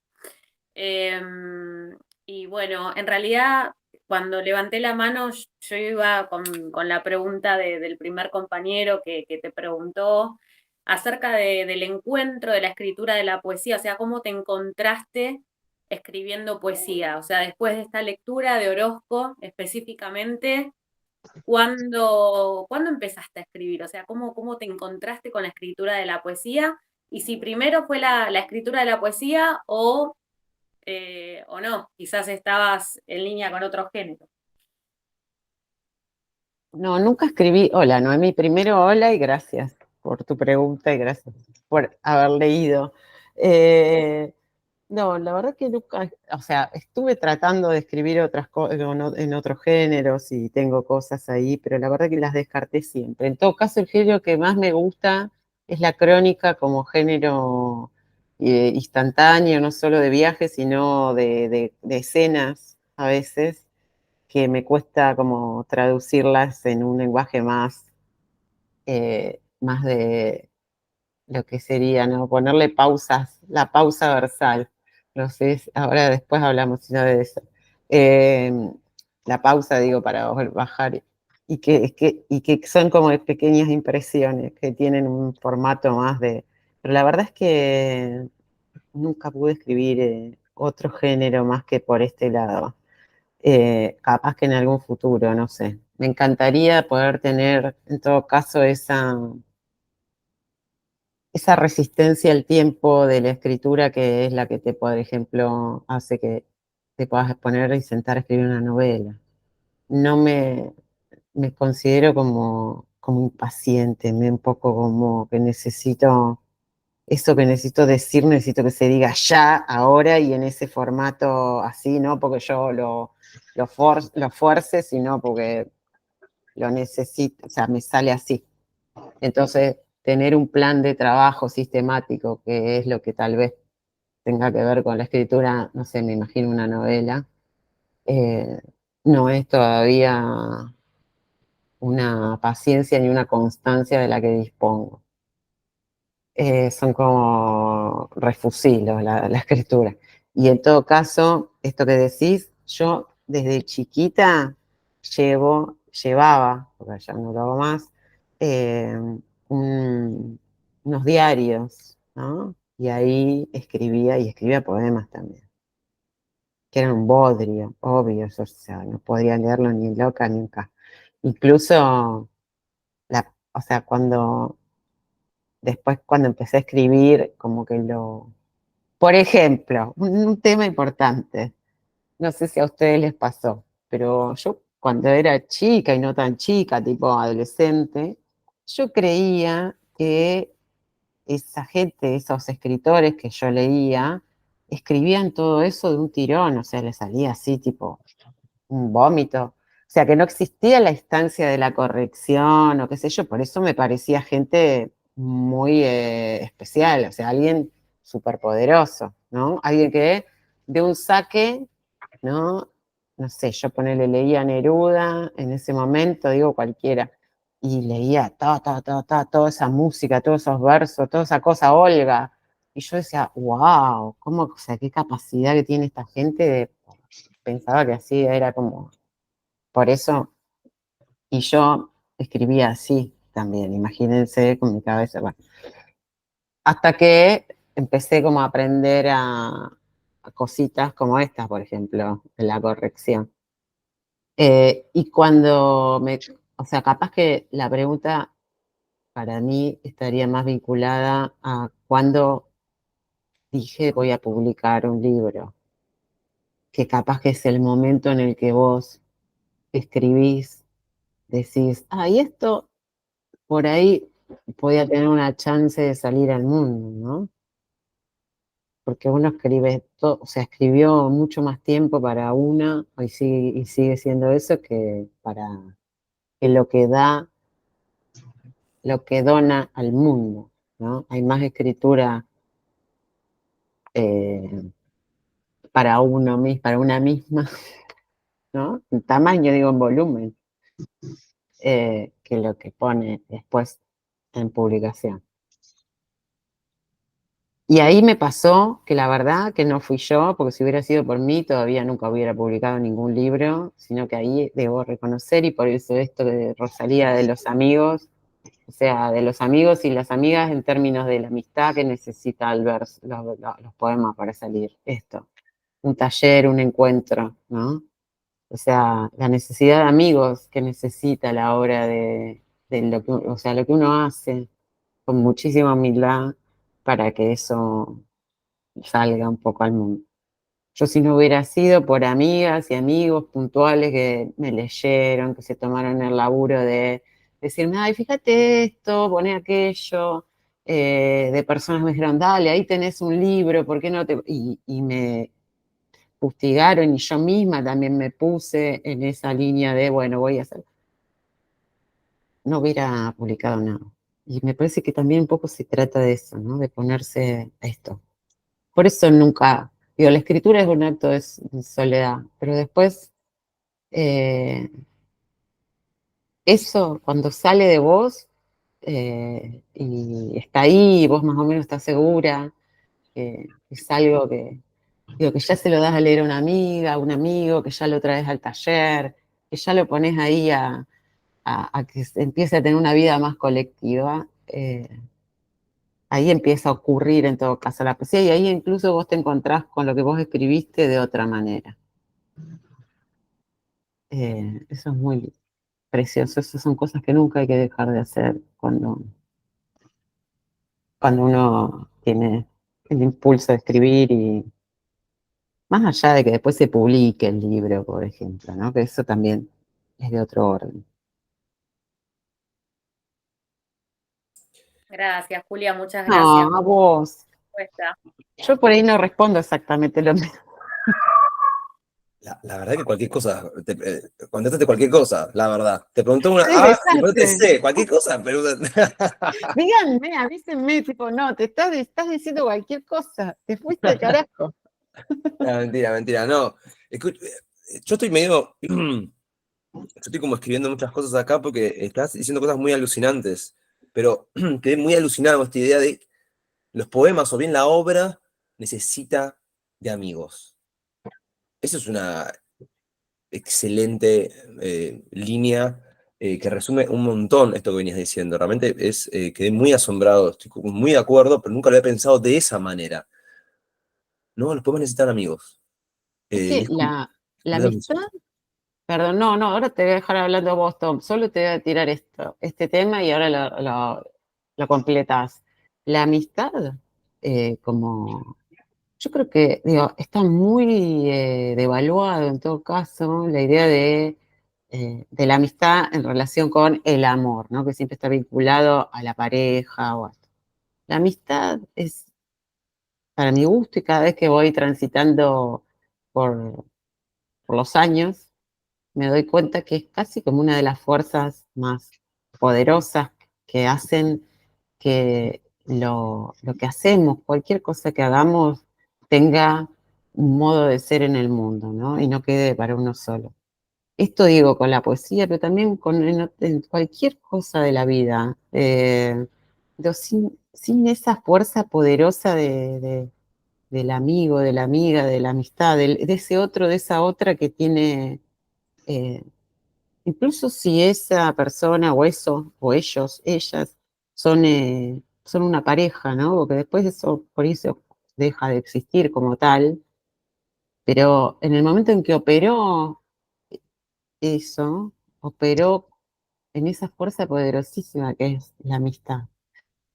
Y bueno, en realidad, cuando levanté la mano, yo iba con la pregunta del primer compañero que te preguntó acerca del encuentro de la escritura de la poesía, o sea, cómo te encontraste escribiendo poesía, o sea, después de esta lectura de Orozco específicamente, ¿cuándo empezaste a escribir? O sea, ¿cómo te encontraste con la escritura de la poesía? Y si primero fue la escritura de la poesía o no, quizás estabas en línea con otro género. No, nunca escribí. Hola, Noemi. Primero, hola y gracias por tu pregunta y gracias por haber leído. No, la verdad que nunca, o sea, estuve tratando de escribir otras cosas en otros géneros y tengo cosas ahí, pero la verdad que las descarté siempre. En todo caso, el género que más me gusta es la crónica como género instantáneo, no solo de viajes, sino de escenas a veces que me cuesta como traducirlas en un lenguaje más de lo que sería, ¿no? Ponerle pausas, la pausa versal. no sé, ahora después hablamos sino de eso. Eh, la pausa, digo, para bajar, y que son como pequeñas impresiones que tienen un formato más de... Pero la verdad es que nunca pude escribir otro género más que por este lado. Capaz que en algún futuro, no sé. Me encantaría poder tener, en todo caso, esa resistencia al tiempo de la escritura que es la que te, por ejemplo, hace que te puedas poner y sentar a escribir una novela. No me considero como impaciente, un poco como que necesito, eso que necesito decir, necesito que se diga ya, ahora y en ese formato así, no porque yo lo fuerce, sino porque lo necesito, o sea, me sale así. Entonces, tener un plan de trabajo sistemático, que es lo que tal vez tenga que ver con la escritura, no sé, me imagino una novela, eh, no es todavía una paciencia ni una constancia de la que dispongo. Son como refusilos la escritura. Y en todo caso, esto que decís, yo desde chiquita llevaba, porque ya no lo hago más, eh, unos diarios, ¿no? Y ahí escribía, y escribía poemas también, que eran un bodrio, obvio, o sea, no podía leerlo ni loca ni nunca. Incluso, o sea, después cuando empecé a escribir, como que por ejemplo, un tema importante, no sé si a ustedes les pasó, pero yo cuando era chica y no tan chica, tipo adolescente, yo creía que esa gente, esos escritores que yo leía, escribían todo eso de un tirón, o sea, les salía así, tipo un vómito. O sea, que no existía la instancia de la corrección o qué sé yo, por eso me parecía gente muy especial, o sea, alguien superpoderoso, ¿no? Alguien que de un saque, ¿no? No sé, yo leía Neruda en ese momento, digo cualquiera, y leía toda esa música, todos esos versos, toda esa cosa, Olga, y yo decía, wow, ¿cómo, o sea, qué capacidad que tiene esta gente de... Pensaba que así era como por eso, y yo escribía así también, imagínense con mi cabeza. Bueno, hasta que empecé como a aprender a cositas como estas, por ejemplo, de la corrección. Y o sea, capaz que la pregunta para mí estaría más vinculada a cuando dije voy a publicar un libro, que capaz que es el momento en el que vos escribís, decís, y esto por ahí podía tener una chance de salir al mundo, ¿no? Porque uno escribe todo, o sea, escribió mucho más tiempo para una, y sigue siendo eso, que para que lo que dona al mundo, ¿no? Hay más escritura eh, para uno mismo, para una misma, ¿no? En tamaño, digo, en volumen, que lo que pone después en publicación. Y ahí me pasó que la verdad que no fui yo, porque si hubiera sido por mí todavía nunca hubiera publicado ningún libro, sino que ahí debo reconocer, y por eso esto de Rosalía de los amigos, o sea, de los amigos y las amigas en términos de la amistad que necesita el los poemas para salir, esto, un taller, un encuentro, ¿no? O sea, la necesidad de amigos que necesita la obra de lo que, o sea, lo que uno hace con muchísima humildad para que eso salga un poco al mundo. Yo, si no hubiera sido por amigas y amigos puntuales que me leyeron, que se tomaron el laburo de decirme, ay, fíjate esto, poné aquello, de personas que me dijeron, dale, ahí tenés un libro, ¿por qué no te...? Y me fustigaron, y yo misma también me puse en esa línea de, bueno, voy a hacer... No hubiera publicado nada. Y me parece que también un poco se trata de eso, ¿no? De ponerse a esto. Por eso nunca, digo, la escritura es un acto de soledad, pero después eso cuando sale de vos, y está ahí, y vos más o menos estás segura que es algo Digo, que ya se lo das a leer a una amiga, a un amigo, que ya lo traes al taller, que ya lo pones ahí a que empiece a tener una vida más colectiva. Ahí empieza a ocurrir en todo caso la poesía y ahí incluso vos te encontrás con lo que vos escribiste de otra manera. Eso es muy precioso, esas son cosas que nunca hay que dejar de hacer cuando uno tiene el impulso de escribir y más allá de que después se publique el libro, por ejemplo, ¿no? Que eso también es de otro orden. Gracias, Julia, muchas gracias No, a por vos. la respuesta. Yo por ahí no respondo exactamente lo mismo. La verdad que cualquier cosa, contestate cualquier cosa, la verdad. Te preguntó una ¡Qué A y no te desastre! sé, cualquier cosa, pero Díganme, avísenme, tipo, no, te estás diciendo cualquier cosa, te fuiste al carajo. No, mentira, mentira, no. Yo estoy medio, yo estoy como escribiendo muchas cosas acá porque estás diciendo cosas muy alucinantes, pero quedé muy alucinado con esta idea de los poemas o bien la obra necesita de amigos. Eso es una excelente línea que resume un montón esto que venías diciendo. Realmente quedé muy asombrado, estoy muy de acuerdo, pero nunca lo había pensado de esa manera. No, los poemas necesitan amigos. Es Y que es como, la me da mucho. amistad, perdón, no, ahora te voy a dejar hablando vos, Tom, solo te voy a tirar este tema y ahora lo completás. La amistad, como yo creo que, digo, está muy devaluado en todo caso la idea de la amistad en relación con el amor, ¿no? Que siempre está vinculado a la pareja o a esto. La amistad es, para mi gusto, y cada vez que voy transitando por, por los años, me doy cuenta que es casi como una de las fuerzas más poderosas que hacen que lo que hacemos, cualquier cosa que hagamos, tenga un modo de ser en el mundo, ¿no? Y no quede para uno solo. Esto digo con la poesía, pero también en cualquier cosa de la vida. Sin esa fuerza poderosa del amigo, de la amiga, de la amistad, de ese otro, de esa otra que tiene, eh, incluso si esa persona o eso, o ellos, ellas, son una pareja, ¿no? Porque después eso, por eso deja de existir como tal, pero en el momento en que operó eso, operó en esa fuerza poderosísima que es la amistad.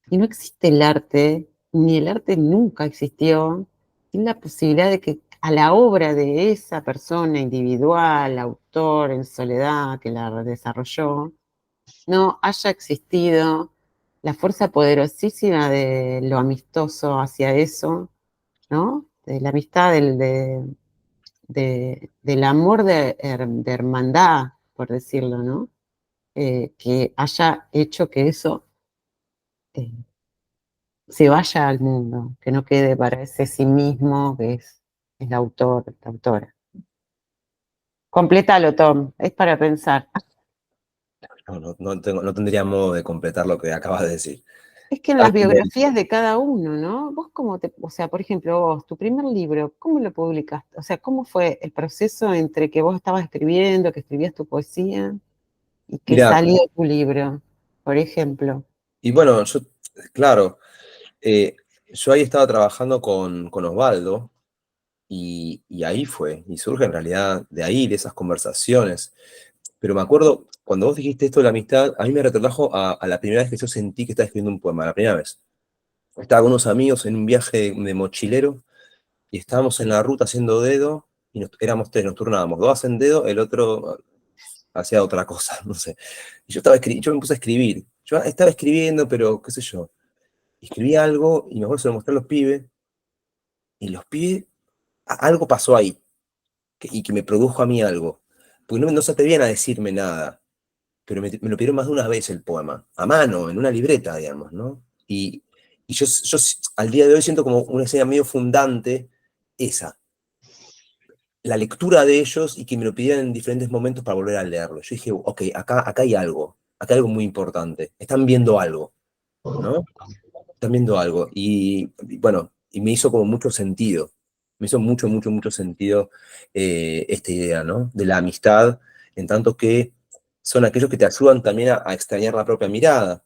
Y no existe el arte, ni el arte nunca existió, sin la posibilidad de que a la obra de esa persona individual, autor en soledad que la desarrolló, no haya existido la fuerza poderosísima de lo amistoso hacia eso, ¿no? De la amistad, del amor de hermandad, por decirlo, ¿no? Que haya hecho que eso eh, se vaya al mundo, que no quede para ese sí mismo que es el autor, la autora. Complétalo, Tom, es para pensar. No tendría modo de completar lo que acabas de decir. Es que en las biografías de cada uno, ¿no? Vos o sea, por ejemplo, vos, tu primer libro, ¿cómo lo publicaste? O sea, ¿cómo fue el proceso entre que vos estabas escribiendo, que escribías tu poesía y que Mirá, salió tu libro, por ejemplo? y bueno, claro, yo ahí estaba trabajando con Osvaldo y ahí fue, y surge en realidad de ahí, de esas conversaciones. Pero me acuerdo, cuando vos dijiste esto de la amistad, a mí me retrotrajo a la primera vez que yo sentí que estaba escribiendo un poema, la primera vez. Estaba con unos amigos en un viaje de mochilero y estábamos en la ruta haciendo dedo y éramos tres, nos turnábamos, dos hacen dedo, el otro hacía otra cosa, no sé. Y yo me puse a escribir. Yo estaba escribiendo, pero qué sé yo. Escribí algo y me acuerdo se lo mostré a los pibes y los pibes, algo pasó ahí y que me produjo a mí algo. Porque no se atrevían a decirme nada, pero me lo pidieron más de una vez el poema, a mano, en una libreta, digamos, ¿no? Y yo al día de hoy siento como una escena medio fundante esa, la lectura de ellos y que me lo pidieran en diferentes momentos para volver a leerlo. Yo dije, ok, acá hay algo, acá hay algo muy importante, están viendo algo, ¿no? Están viendo algo. Y bueno, y me hizo como mucho sentido. Me hizo mucho, mucho, mucho sentido esta idea, ¿no? De la amistad, en tanto que son aquellos que te ayudan también a extrañar la propia mirada,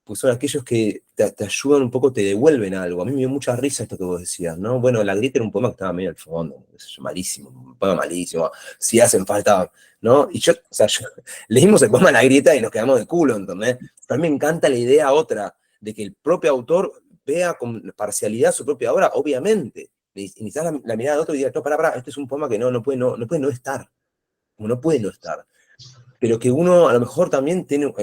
pues son aquellos que te ayudan un poco, te devuelven algo. A mí me dio mucha risa esto que vos decías, ¿no? Bueno, La Grieta era un poema que estaba medio al fondo, qué sé yo, malísimo, un poema malísimo, si hacen falta, ¿no? Y yo, o sea, leímos el poema La Grieta y nos quedamos de culo, ¿entendés? Pero a mí me encanta la idea otra, de que el propio autor vea con parcialidad su propia obra, obviamente. Y necesitas la mirada de otro y digas, no, pará, este es un poema que no puede no estar, como no puede no estar. Pero que uno a lo mejor también tiene,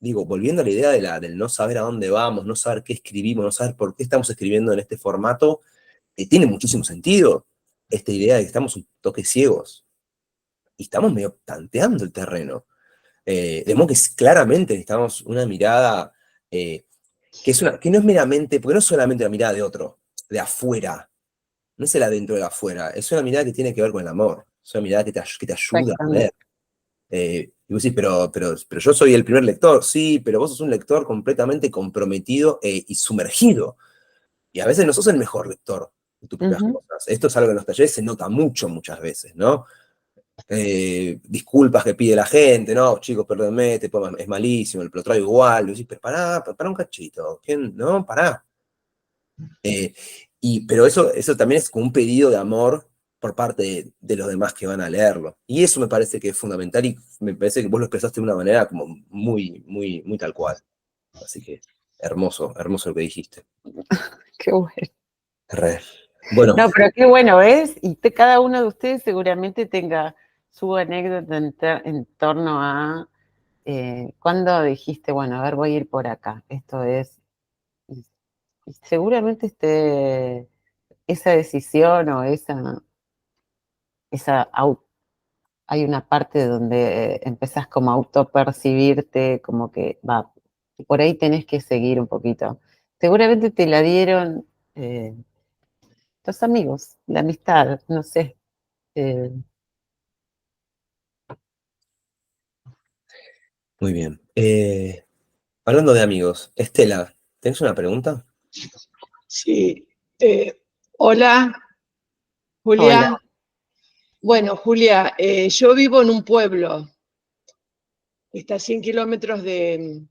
digo, volviendo a la idea del no saber a dónde vamos, no saber qué escribimos, no saber por qué estamos escribiendo en este formato, tiene muchísimo sentido esta idea de que estamos un toque ciegos y estamos medio tanteando el terreno. De modo que claramente necesitamos una mirada que no es meramente, porque no es solamente la mirada de otro, de afuera, no es el adentro de afuera, es una mirada que tiene que ver con el amor, es una mirada que te ayuda a ver. Y vos decís, pero yo soy el primer lector, sí, pero vos sos un lector completamente comprometido y sumergido. Y a veces no sos el mejor lector de tus propias cosas. Esto es algo que en los talleres se nota mucho muchas veces, ¿no? Disculpas que pide la gente, no, chicos, perdónenme, este poema es malísimo, lo traigo igual. Y vos decís, pero pará un cachito, ¿quién? No, pará. Pero eso también es como un pedido de amor por parte de los demás que van a leerlo. Y eso me parece que es fundamental y me parece que vos lo expresaste de una manera como muy, muy, muy tal cual. Así que hermoso, hermoso lo que dijiste. Qué bueno. Bueno. No, pero qué bueno, ¿ves? Y cada uno de ustedes seguramente tenga su anécdota en torno a cuando dijiste, bueno, a ver, voy a ir por acá. Esto es. Y seguramente esa decisión o hay una parte donde empezás como a autopercibirte, como que va, por ahí tenés que seguir un poquito. Seguramente te la dieron tus amigos, la amistad, no sé. Muy bien. Hablando de amigos, Estela, ¿tenés una pregunta? Sí. Hola, Julia. Hola. Bueno, Julia, yo vivo en un pueblo que está a 100 kilómetros de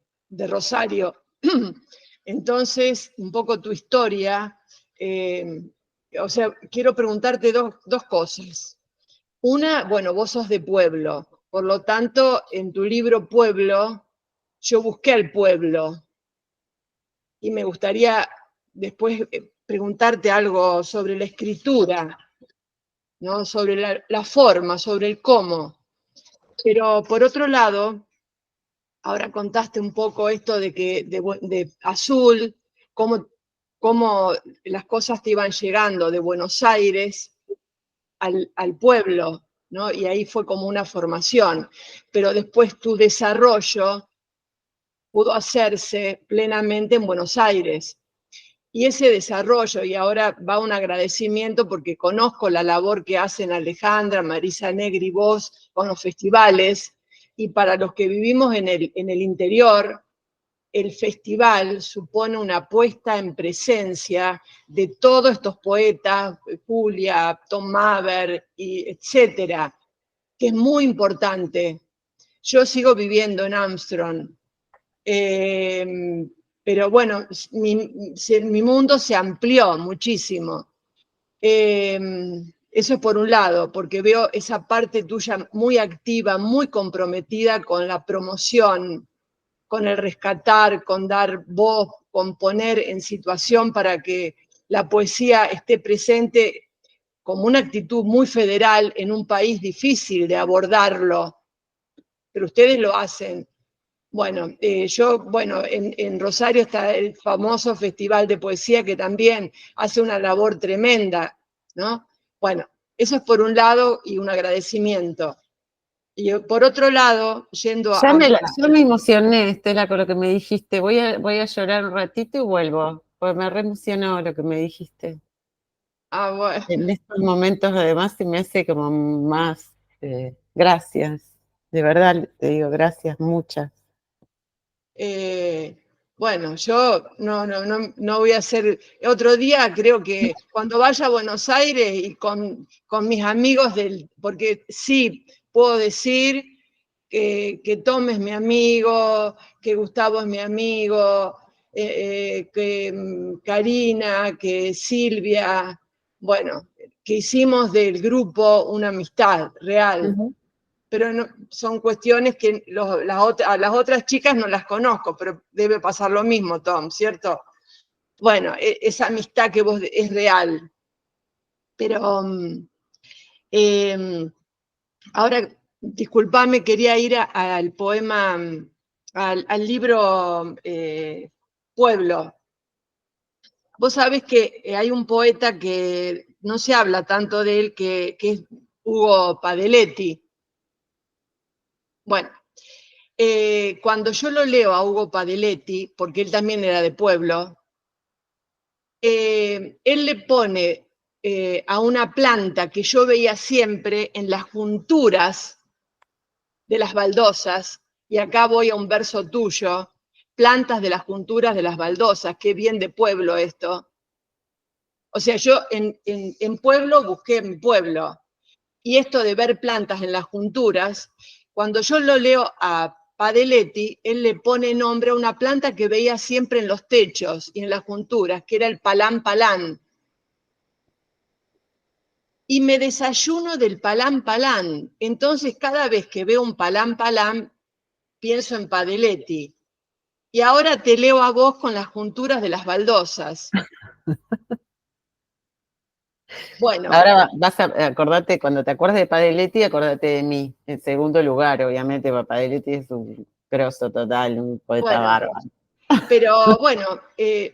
Rosario. Entonces, un poco tu historia. O sea, quiero preguntarte dos cosas. Una, bueno, vos sos de pueblo. Por lo tanto, en tu libro Pueblo, yo busqué al pueblo. Y me gustaría después preguntarte algo sobre la escritura, ¿no? Sobre la forma, sobre el cómo. Pero por otro lado, ahora contaste un poco esto de Azul, cómo las cosas te iban llegando de Buenos Aires al pueblo, ¿no? Y ahí fue como una formación. Pero después tu desarrollo pudo hacerse plenamente en Buenos Aires. Y ese desarrollo, y ahora va un agradecimiento porque conozco la labor que hacen Alejandra, Marisa Negri y vos con los festivales, y para los que vivimos en el interior, el festival supone una puesta en presencia de todos estos poetas, Julia, Tom Maver, etcétera, que es muy importante. Yo sigo viviendo en Armstrong, pero bueno, mi mundo se amplió muchísimo. Eso es por un lado, porque veo esa parte tuya muy activa, muy comprometida con la promoción, con el rescatar, con dar voz, con poner en situación para que la poesía esté presente como una actitud muy federal en un país difícil de abordarlo, pero ustedes lo hacen. Bueno, en Rosario está el famoso Festival de Poesía que también hace una labor tremenda, ¿no? Bueno, eso es por un lado y un agradecimiento. Y por otro lado, yendo a... Ya me emocioné, Estela, con lo que me dijiste. Voy a llorar un ratito y vuelvo, porque me re emocionó lo que me dijiste. Bueno. En estos momentos, además, se me hace como más... gracias, de verdad te digo gracias, muchas. Bueno, yo no voy a hacer, otro día creo que cuando vaya a Buenos Aires y con mis amigos porque sí, puedo decir que Tom es mi amigo, que Gustavo es mi amigo, que Karina, que Silvia, bueno, que hicimos del grupo una amistad real. Pero no, son cuestiones que a las otras chicas no las conozco, pero debe pasar lo mismo, Tom, ¿cierto? Bueno, esa amistad que vos es real. Pero ahora, disculpame, quería ir al poema, al libro Pueblo. Vos sabés que hay un poeta que no se habla tanto de él, que es Hugo Padelletti. Bueno, cuando yo lo leo a Hugo Padelletti, porque él también era de pueblo, él le pone a una planta que yo veía siempre en las junturas de las baldosas, y acá voy a un verso tuyo, plantas de las junturas de las baldosas, qué bien de pueblo esto. O sea, yo en pueblo busqué mi pueblo, y esto de ver plantas en las junturas, cuando yo lo leo a Padelletti, él le pone nombre a una planta que veía siempre en los techos y en las junturas, que era el palán palán. Y me desayuno del palán palán. Entonces, cada vez que veo un palán palán, pienso en Padelletti. Y ahora te leo a vos con las junturas de las baldosas. Bueno. Ahora vas a acordarte, cuando te acuerdes de Padelletti, acordate de mí, en segundo lugar, obviamente, porque Padelletti es un grosso total, un poeta bárbaro. Pero bueno,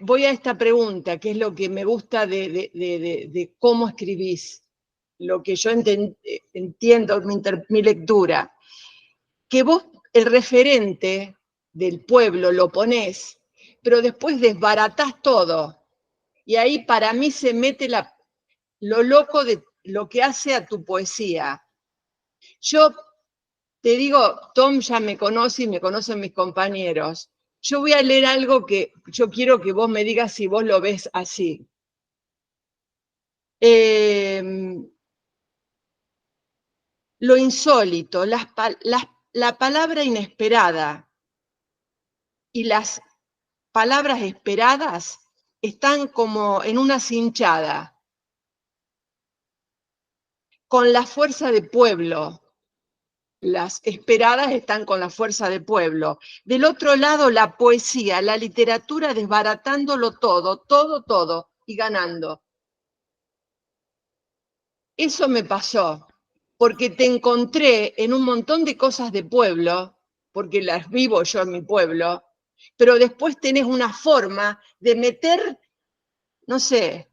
voy a esta pregunta, que es lo que me gusta de cómo escribís, lo que yo entiendo, mi lectura, que vos el referente del pueblo lo ponés, pero después desbaratás todo. Y ahí para mí se mete lo loco de lo que hace a tu poesía. Yo te digo, Tom ya me conoce y me conocen mis compañeros. Yo voy a leer algo que yo quiero que vos me digas si vos lo ves así. Lo insólito, la palabra inesperada y las palabras esperadas están como en una cinchada, con la fuerza de pueblo. Las esperadas están con la fuerza de pueblo. Del otro lado, la poesía, la literatura desbaratándolo todo, todo, y ganando. Eso me pasó, porque te encontré en un montón de cosas de pueblo, porque las vivo yo en mi pueblo, pero después tenés una forma de meter, no sé,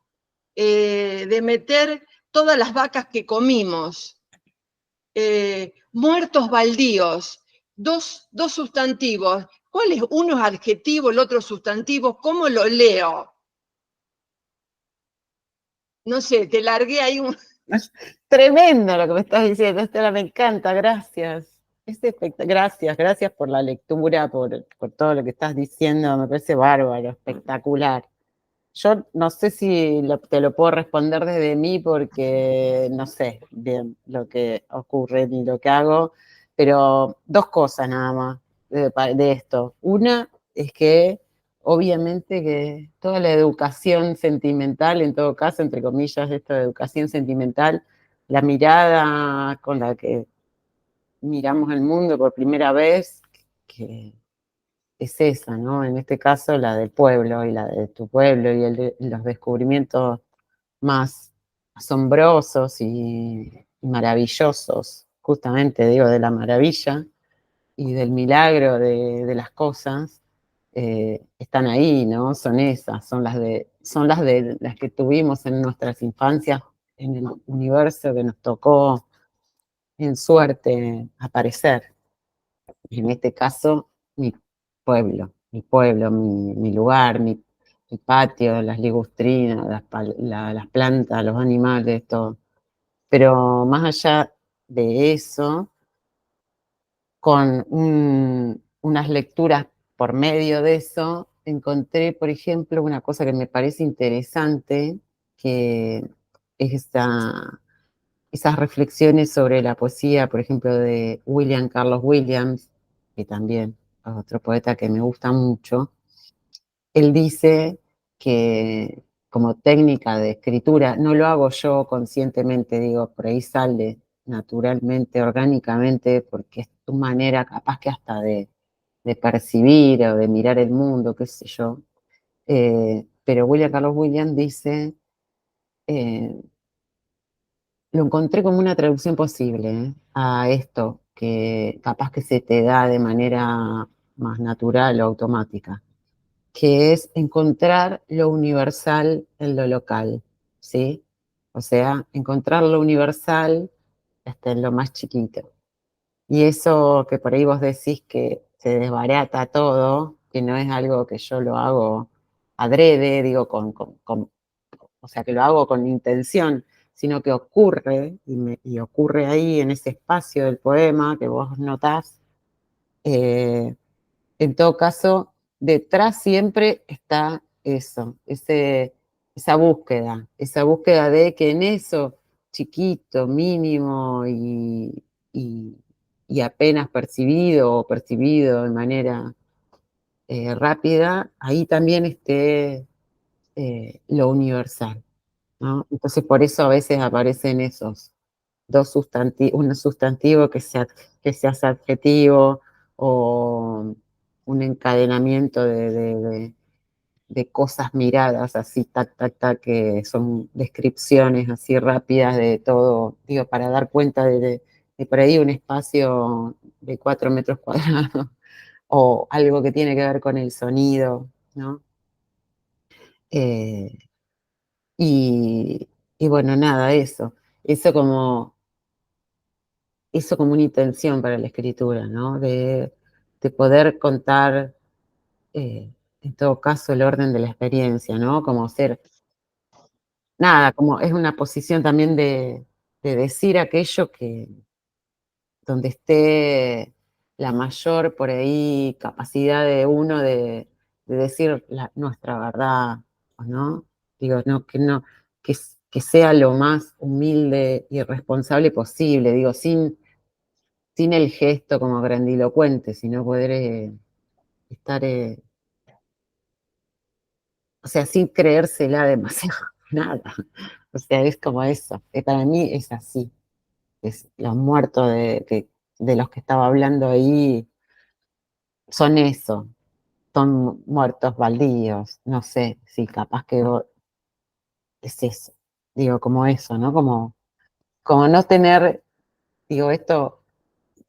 de meter todas las vacas que comimos, muertos baldíos, dos sustantivos. ¿Cuál es? Uno es adjetivo, el otro sustantivo. ¿Cómo lo leo? No sé, te largué ahí un... Tremendo lo que me estás diciendo, Estela, me encanta, gracias. Gracias por la lectura, por todo lo que estás diciendo, me parece bárbaro, espectacular. Yo no sé si te lo puedo responder desde mí porque no sé bien lo que ocurre ni lo que hago, pero dos cosas nada más de esto. Una es que obviamente que toda la educación sentimental, en todo caso, entre comillas, esto de educación sentimental, la mirada con la que miramos el mundo por primera vez, que es esa, ¿no? En este caso la del pueblo y la de tu pueblo y los descubrimientos más asombrosos y maravillosos, justamente digo, de la maravilla y del milagro de las cosas, están ahí, ¿no? Son esas, son las que tuvimos en nuestras infancias, en el universo que nos tocó en suerte aparecer. En este caso, mi pueblo, mi lugar, mi patio, las ligustrinas, las plantas, los animales, todo. Pero más allá de eso, con unas lecturas por medio de eso, encontré, por ejemplo, una cosa que me parece interesante, que es esas reflexiones sobre la poesía, por ejemplo, de William Carlos Williams, que también es otro poeta que me gusta mucho. Él dice que como técnica de escritura, no lo hago yo conscientemente, digo, por ahí sale naturalmente, orgánicamente, porque es tu manera capaz que hasta de percibir o de mirar el mundo, qué sé yo. Pero William Carlos Williams dice, eh, lo encontré como una traducción posible, a esto, que capaz que se te da de manera más natural o automática, que es encontrar lo universal en lo local, ¿sí? O sea, encontrar lo universal hasta en lo más chiquito. Y eso que por ahí vos decís que se desbarata todo, que no es algo que yo lo hago adrede, digo, o sea, que lo hago con intención, sino que ocurre, y ocurre ahí en ese espacio del poema que vos notás. En todo caso, detrás siempre está eso, esa búsqueda de que en eso chiquito, mínimo y- y apenas percibido o percibido de manera rápida, ahí también esté lo universal, ¿no? Entonces por eso a veces aparecen esos dos sustantivos, un sustantivo que se hace adjetivo o un encadenamiento de cosas miradas así, tac, tac, tac, que son descripciones así rápidas de todo, digo, para dar cuenta de por ahí un espacio de 4 metros cuadrados o algo que tiene que ver con el sonido, ¿no? Eh, y, y bueno, nada, eso como una intención para la escritura, ¿no? De poder contar, en todo caso, el orden de la experiencia, ¿no? Como ser, nada, como es una posición también de decir aquello que, donde esté la mayor, por ahí, capacidad de uno de decir nuestra verdad, ¿no? Digo, no, que sea lo más humilde y responsable posible, digo, sin el gesto como grandilocuente, sino poder estar, o sea, sin creérsela demasiado, nada. O sea, es como eso. Para mí es así. Es, los muertos de los que estaba hablando ahí son eso. Son muertos baldíos. No sé si capaz que es eso. Digo, como eso, ¿no? Como no tener, digo, esto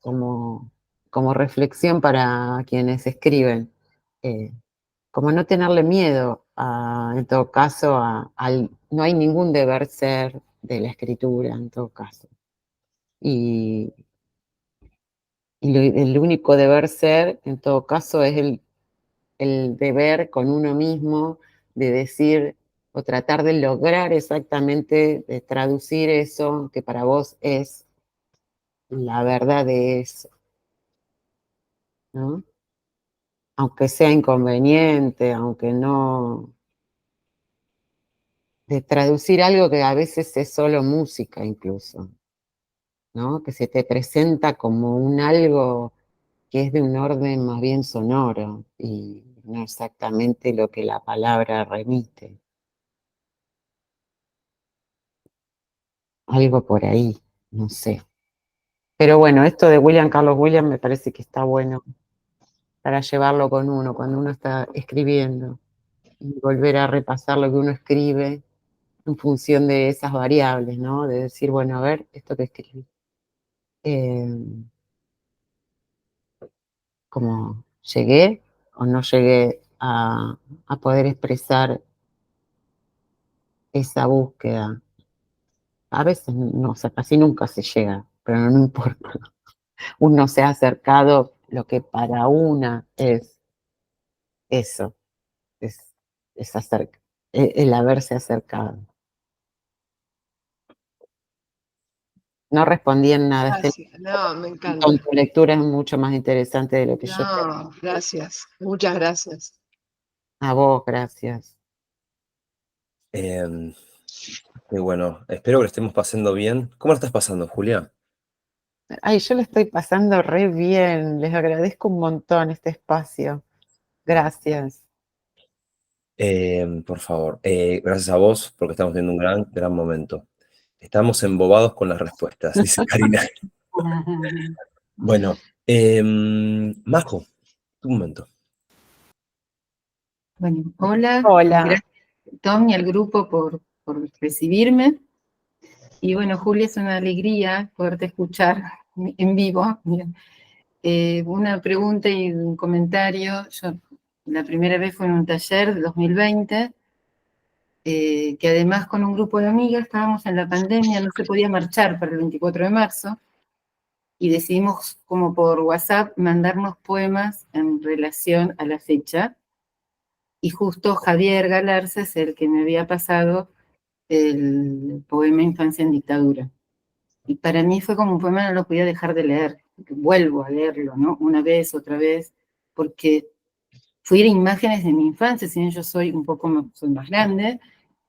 como, como reflexión para quienes escriben. Eh, Como no tenerle miedo, en todo caso, no hay ningún deber ser de la escritura, en todo caso. Y, el único deber ser, en todo caso, es el deber con uno mismo de decir o tratar de lograr exactamente, de traducir eso que para vos es la verdad de eso, ¿no? Aunque sea inconveniente, aunque no, de traducir algo que a veces es solo música incluso, ¿no? Que se te presenta como un algo que es de un orden más bien sonoro y no exactamente lo que la palabra remite. Algo por ahí, no sé. Pero bueno, esto de William Carlos Williams me parece que está bueno para llevarlo con uno cuando uno está escribiendo y volver a repasar lo que uno escribe en función de esas variables, ¿no? De decir, bueno, a ver, esto que escribí. Eh, Como llegué o no llegué a poder expresar esa búsqueda. A veces no, o sea, casi nunca se llega, pero no importa. Uno se ha acercado lo que para una es eso, es, es el haberse acercado. No respondí en nada, Gracias. No, me con encanta. tu lectura es mucho más interesante de lo que yo. No, gracias. Muchas gracias. A vos, gracias. Em, y bueno, espero que lo estemos pasando bien. ¿Cómo lo estás pasando, Julia? Ay, yo lo estoy pasando re bien. Les agradezco un montón este espacio. Gracias. Por favor, gracias a vos porque estamos teniendo un gran momento. Estamos embobados con las respuestas, dice Karina. Bueno, Majo, tu momento. Bueno, hola, Hola. gracias Tom y al grupo por recibirme. Y bueno, Julia, es una alegría poderte escuchar en vivo. Una pregunta y un comentario. Yo la primera vez fue en un taller de 2020, que además con un grupo de amigas estábamos en la pandemia, no se podía marchar para el 24 de marzo, y decidimos como por WhatsApp mandarnos poemas en relación a la fecha. Y justo Javier Galarza es el que me había pasado el poema Infancia en Dictadura. Y para mí fue como un poema, no lo podía dejar de leer, vuelvo a leerlo, ¿no? Una vez, otra vez, porque fueron imágenes de mi infancia, si bien yo soy un poco soy más grande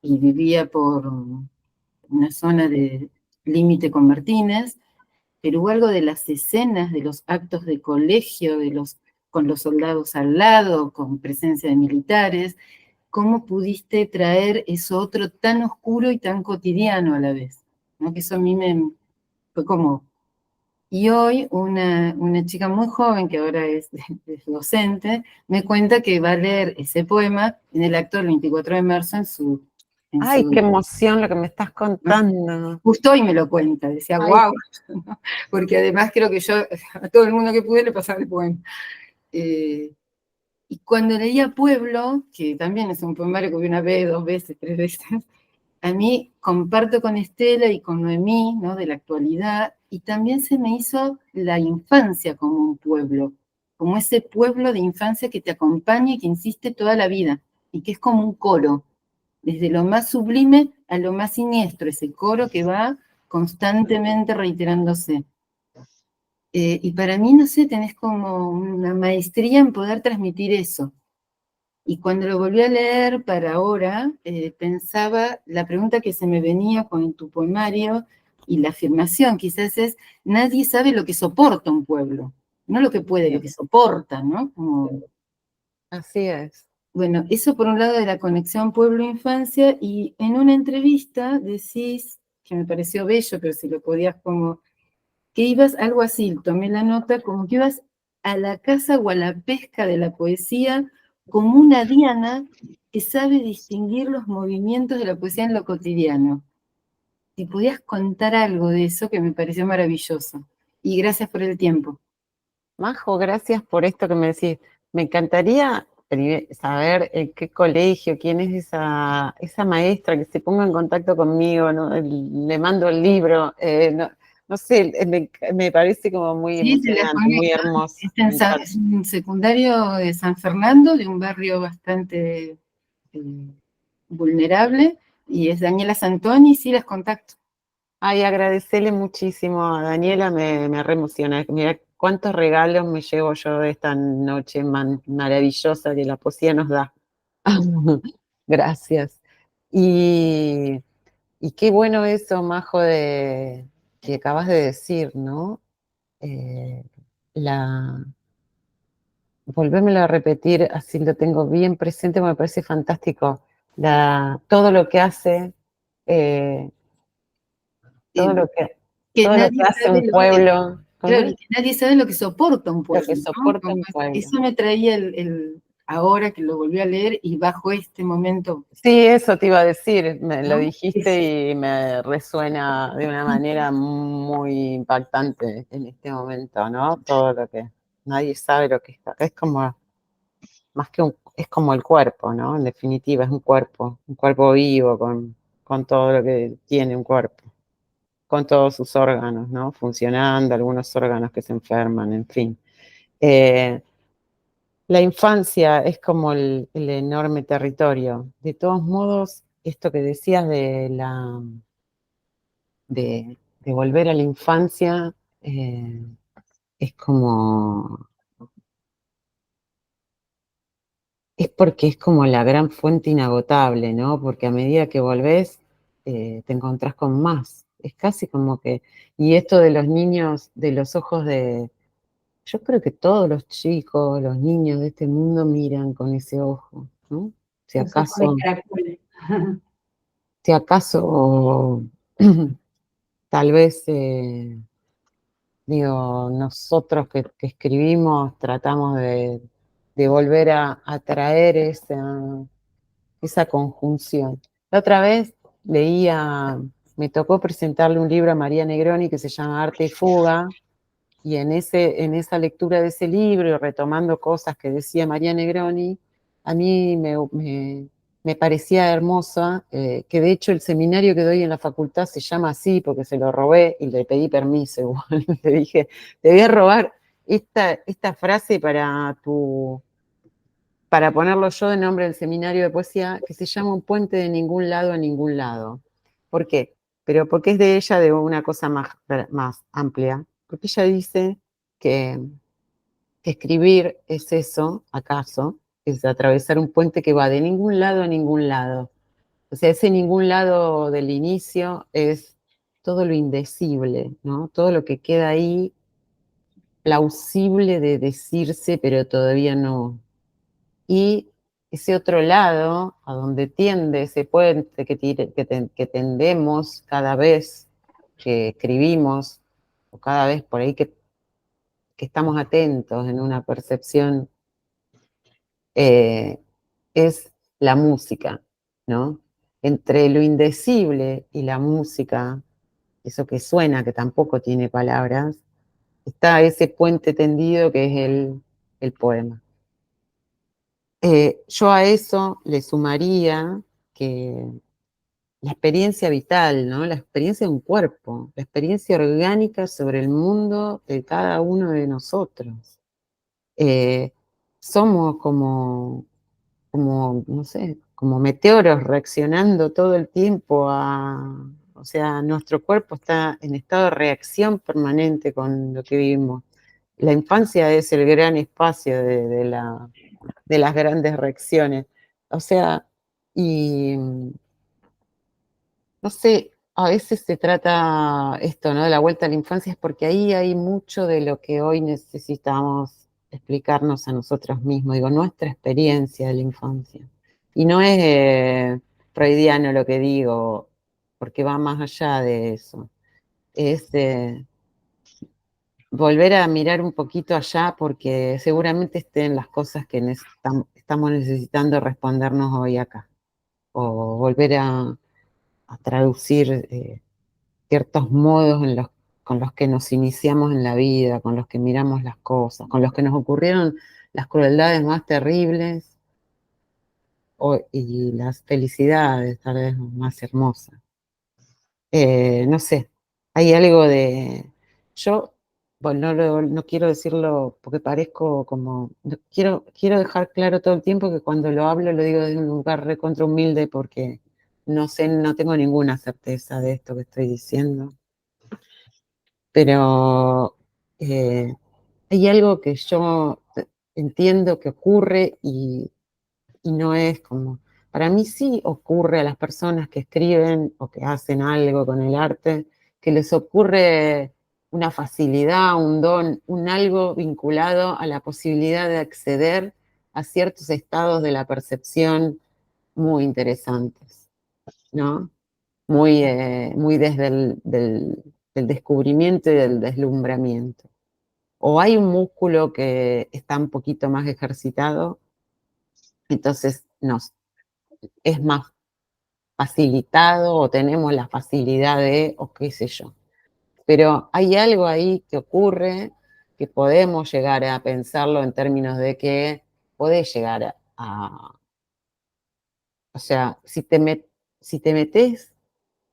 y vivía por una zona de límite con Martínez, pero hubo algo de las escenas, de los actos de colegio, con los soldados al lado, con presencia de militares. ¿Cómo pudiste traer eso otro tan oscuro y tan cotidiano a la vez? ¿No? Que eso a mí fue como... Y hoy una chica muy joven, que ahora es docente, me cuenta que va a leer ese poema en el acto del 24 de marzo Ay, qué emoción lo que me estás contando. Justo hoy me lo cuenta, decía, Ay, wow, porque además creo que yo a todo el mundo que pude le pasaba el poema. Y cuando leía Pueblo, que también es un poemario que vi una vez, dos veces, tres veces, a mí comparto con Estela y con Noemí, ¿no? De la actualidad, y también se me hizo la infancia como un pueblo, como ese pueblo de infancia que te acompaña y que insiste toda la vida, y que es como un coro, desde lo más sublime a lo más siniestro, ese coro que va constantemente reiterándose. Y para mí, no sé, tenés como una maestría en poder transmitir eso. Y cuando lo volví a leer para ahora, pensaba, la pregunta que se me venía con tu poemario y la afirmación quizás es, nadie sabe lo que soporta un pueblo, no lo que puede, lo que soporta, ¿no? así es. Bueno, eso por un lado de la conexión pueblo-infancia, y en una entrevista decís, que me pareció bello, pero si lo podías como, que ibas algo así, tomé la nota, como que ibas a la caza o a la pesca de la poesía como una diana que sabe distinguir los movimientos de la poesía en lo cotidiano. Si podías contar algo de eso, que me pareció maravilloso. Y gracias por el tiempo. Majo, gracias por esto que me decís. Me encantaría saber en qué colegio, quién es esa maestra, que se ponga en contacto conmigo, ¿no? Le mando el libro, no sé, me parece como muy Sí, te la emocionante, muy conecto. hermoso. Es un secundario de San Fernando, de un barrio bastante vulnerable, y es Daniela Santoni, sí, las contacto. Ay, agradecerle muchísimo a Daniela, me re emociona. Mira cuántos regalos me llevo yo de esta noche maravillosa que la poesía nos da. Gracias. Y, y qué bueno eso, Majo, que acabas de decir, ¿no? Eh, la, Volvémelo a repetir, así lo tengo bien presente, me parece fantástico. Todo lo que hace, eh, todo Eh, lo que, que todo lo que nadie hace sabe un pueblo, ¿cómo claro, es? y que nadie sabe lo que soporta un Lo pueblo, que ¿no? soporta un pueblo. Eso me traía ahora que lo volví a leer y bajo este momento. Sí, eso te iba a decir, me lo ¿No? dijiste y me resuena de una manera muy impactante en este momento, ¿no? Todo lo que nadie sabe lo que está. Es como, más que es como el cuerpo, ¿no? En definitiva, es un cuerpo vivo con todo lo que tiene un cuerpo, con todos sus órganos, ¿no? Funcionando, algunos órganos que se enferman, en fin. La infancia es como el enorme territorio. De todos modos, esto que decías de volver a la infancia, es como es porque es como la gran fuente inagotable, ¿no? Porque a medida que volvés, te encontrás con más. Es casi como que, y esto de los niños, de los ojos de, yo creo que todos los chicos, los niños de este mundo miran con ese ojo, ¿no? Si Los ojos de acaso, caracol. si acaso, tal vez, digo, nosotros que escribimos tratamos de volver a traer esa conjunción. La otra vez leía, me tocó presentarle un libro a María Negroni que se llama Arte y Fuga, y en esa lectura de ese libro, y retomando cosas que decía María Negroni, a mí me parecía hermosa, que de hecho el seminario que doy en la facultad se llama así, porque se lo robé y le pedí permiso igual. Le dije, te voy a robar esta frase para ponerlo yo de nombre del seminario de poesía, que se llama Un puente de ningún lado a ningún lado. ¿Por qué? Pero porque es de ella de una cosa más amplia. Porque ella dice que escribir es eso, acaso, es atravesar un puente que va de ningún lado a ningún lado. O sea, ese ningún lado del inicio es todo lo indecible, ¿no? Todo lo que queda ahí plausible de decirse, pero todavía no. Y ese otro lado, a donde tiende ese puente que tendemos cada vez que escribimos, o cada vez por ahí que estamos atentos en una percepción, eh, es la música, ¿no? Entre lo indecible y la música, eso que suena, que tampoco tiene palabras, está ese puente tendido que es el poema. Yo a eso le sumaría que la experiencia vital, ¿no? La experiencia de un cuerpo, la experiencia orgánica sobre el mundo de cada uno de nosotros. Eh, Somos no sé, como meteoros reaccionando todo el tiempo o sea, nuestro cuerpo está en estado de reacción permanente con lo que vivimos. La infancia es el gran espacio de las grandes reacciones. O sea, y no sé, a veces se trata esto, ¿no? De la vuelta a la infancia, es porque ahí hay mucho de lo que hoy necesitamos explicarnos a nosotros mismos, digo, nuestra experiencia de la infancia. Y no es freudiano lo que digo, porque va más allá de eso. Es volver a mirar un poquito allá, porque seguramente estén las cosas que estamos necesitando respondernos hoy acá. O volver a traducir ciertos modos con los que nos iniciamos en la vida, con los que miramos las cosas, con los que nos ocurrieron las crueldades más terribles y las felicidades tal vez más hermosas. No sé, hay algo de... Yo, bueno, no quiero decirlo porque parezco como... Quiero dejar claro todo el tiempo que cuando lo hablo lo digo de un lugar recontra humilde porque no sé, no tengo ninguna certeza de esto que estoy diciendo. Pero hay algo que yo entiendo que ocurre y no es como, para mí sí ocurre a las personas que escriben o que hacen algo con el arte, que les ocurre una facilidad, un don, un algo vinculado a la posibilidad de acceder a ciertos estados de la percepción muy interesantes, ¿no? Muy desde del descubrimiento y del deslumbramiento. O hay un músculo que está un poquito más ejercitado, entonces es más facilitado o tenemos la facilidad de, o qué sé yo. Pero hay algo ahí que ocurre que podemos llegar a pensarlo en términos de que podés llegar o sea, si te metés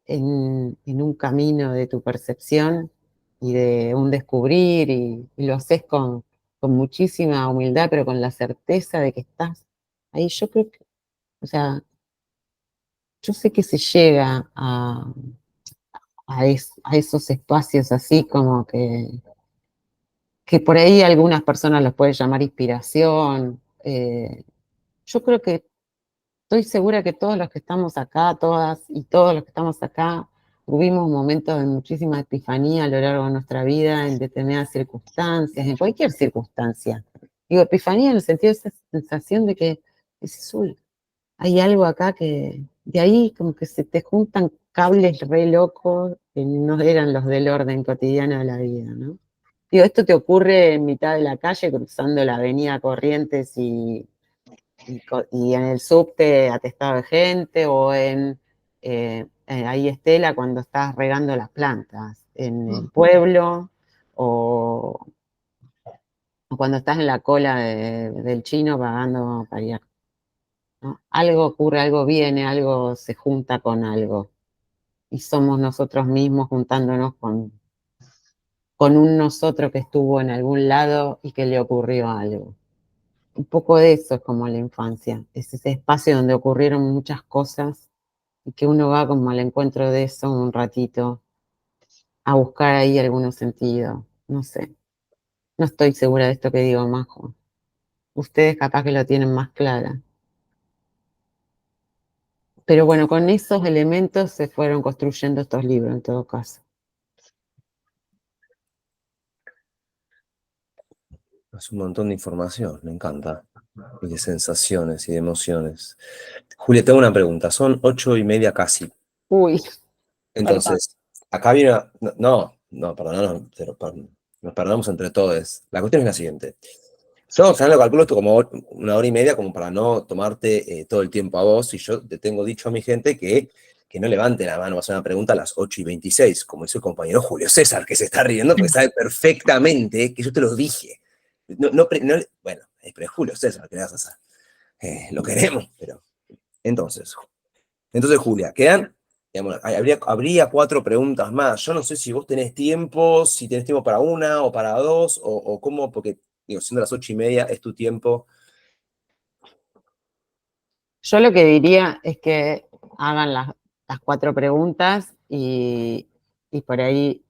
en un camino de tu percepción y de un descubrir y lo haces con muchísima humildad, pero con la certeza de que estás ahí, yo creo que, o sea, yo sé que se llega a esos espacios así como que por ahí algunas personas los pueden llamar inspiración. yo creo que estoy segura que todos los que estamos acá, todas y todos los que estamos acá, tuvimos momentos de muchísima epifanía a lo largo de nuestra vida, en determinadas circunstancias, en cualquier circunstancia. Digo, epifanía en el sentido de esa sensación de que dices, uy, hay algo acá que, de ahí como que se te juntan cables re locos que no eran los del orden cotidiano de la vida, ¿no? Digo, esto te ocurre en mitad de la calle, cruzando la avenida Corrientes y en el subte atestado de gente, o ahí Estela cuando estás regando las plantas, en el pueblo, o cuando estás en la cola del chino pagando para ir, ¿no? Algo ocurre, algo viene, algo se junta con algo. Y somos nosotros mismos juntándonos con un nosotros que estuvo en algún lado y que le ocurrió algo. Un poco de eso es como la infancia, es ese espacio donde ocurrieron muchas cosas y que uno va como al encuentro de eso un ratito, a buscar ahí algún sentido. No sé, no estoy segura de esto que digo, Majo. Ustedes capaz que lo tienen más clara. Pero bueno, con esos elementos se fueron construyendo estos libros en todo caso. Es un montón de información, me encanta. Y de sensaciones y de emociones. Julia, tengo una pregunta. Son 8:30 casi. Uy, Entonces, acá viene no, perdón, pero nos perdonamos entre todos. La cuestión es la siguiente. Yo, en general, lo calculo esto como 1 hora y media, como para no tomarte todo el tiempo a vos, y yo te tengo dicho a mi gente que no levante la mano a hacer una pregunta a las 8:26, como hizo el compañero Julio César, que se está riendo porque sabe perfectamente que yo te lo dije. Bueno, pero es Julio César, ¿qué le vas a hacer? Lo queremos, pero... Entonces, Julia, quedan, digamos, habría 4 preguntas más. Yo no sé si vos tenés tiempo, si tenés tiempo para una o para dos, o cómo, porque, digo, siendo las 8:30 es tu tiempo. yo lo que diría es que hagan las 4 preguntas y por ahí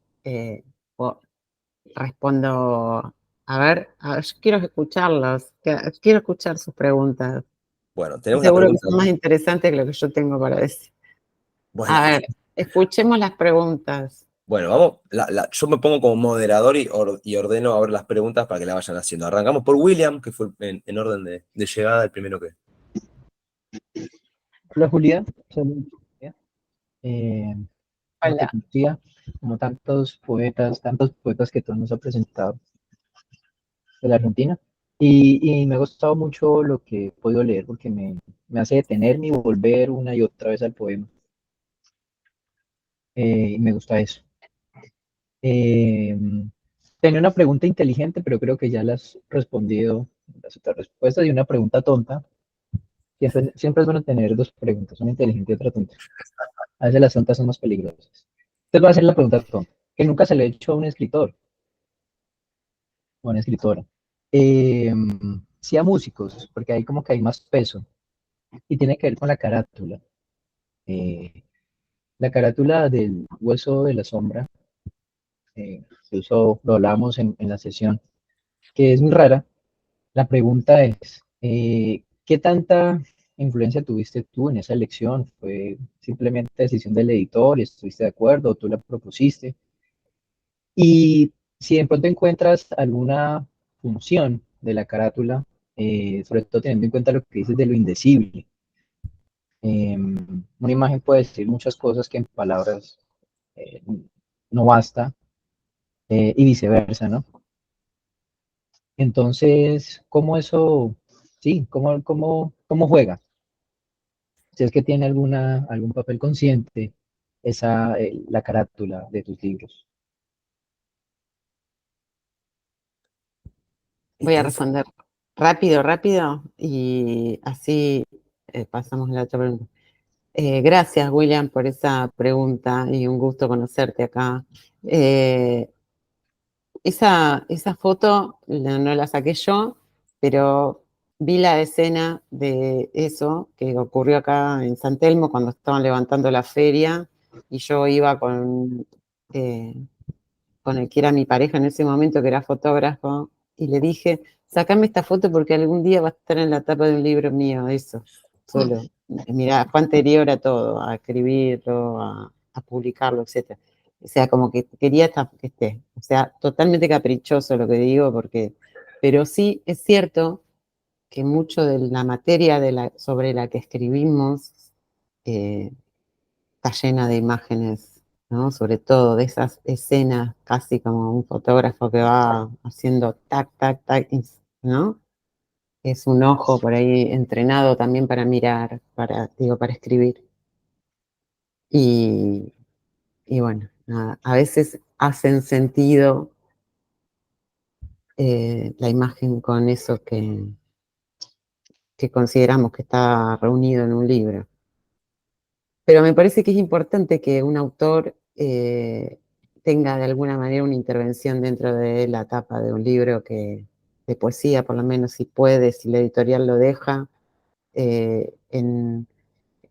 respondo. A ver, yo quiero escucharlos, quiero escuchar sus preguntas. Bueno, tenemos la Seguro que pregunta. son más interesantes que lo que yo tengo para decir. Bueno, A ver, escuchemos las preguntas. bueno, vamos, yo me pongo como moderador y ordeno a ver las preguntas para que la vayan haciendo. Arrancamos por William, que fue en orden de llegada el primero que... Hola Julia, soy Julia. No te Hola. conocía, como tantos poetas que tú nos has presentado de la Argentina. Y me ha gustado mucho lo que he podido leer porque me hace detenerme y volver una y otra vez al poema. Y me gusta eso. Eh, Tenía una pregunta inteligente, pero creo que ya la has respondido las otras respuestas. Y una pregunta tonta. Siempre es bueno tener 2 preguntas, una inteligente y otra tonta. A veces las tontas son más peligrosas. Entonces voy a hacer la pregunta tonta, que nunca se le ha hecho a un escritor o a una escritora. Eh, sí a músicos, porque ahí como que hay más peso. Y tiene que ver con la carátula. Eh, la carátula del Hueso de la Sombra, incluso lo hablamos en la sesión, que es muy rara. La pregunta es, ¿qué tanta influencia tuviste tú en esa elección? ¿Fue simplemente decisión del editor y estuviste de acuerdo o tú la propusiste? Y si de pronto encuentras alguna función de la carátula, sobre todo teniendo en cuenta lo que dices de lo indecible. Una imagen puede decir muchas cosas que en palabras eh, no basta, y viceversa, ¿no? Entonces, ¿cómo eso, sí, cómo juega? Si es que tiene algún papel consciente la carátula de tus libros. Voy a responder rápido, y así pasamos a la otra pregunta. Gracias, William, por esa pregunta y un gusto conocerte acá. Esa foto no la saqué yo, pero vi la escena de eso que ocurrió acá en San Telmo cuando estaban levantando la feria y yo iba con el que era mi pareja en ese momento, que era fotógrafo, y le dije, sacame esta foto porque algún día va a estar en la tapa de un libro mío, eso, solo. Mira, fue anterior a todo, a escribirlo, a publicarlo, etc. O sea, como que quería que esté. O sea, totalmente caprichoso lo que digo, pero sí es cierto que mucho de la materia sobre la que escribimos está llena de imágenes, ¿no? Sobre todo de esas escenas, casi como un fotógrafo que va haciendo tac, tac, tac, ¿no? Es un ojo por ahí entrenado también para mirar, para escribir. Y, y bueno, nada, a veces hacen sentido la imagen con eso que consideramos que está reunido en un libro. Pero me parece que es importante que un autor tenga de alguna manera una intervención dentro de la tapa de un libro de poesía, por lo menos si puede, si la editorial lo deja, en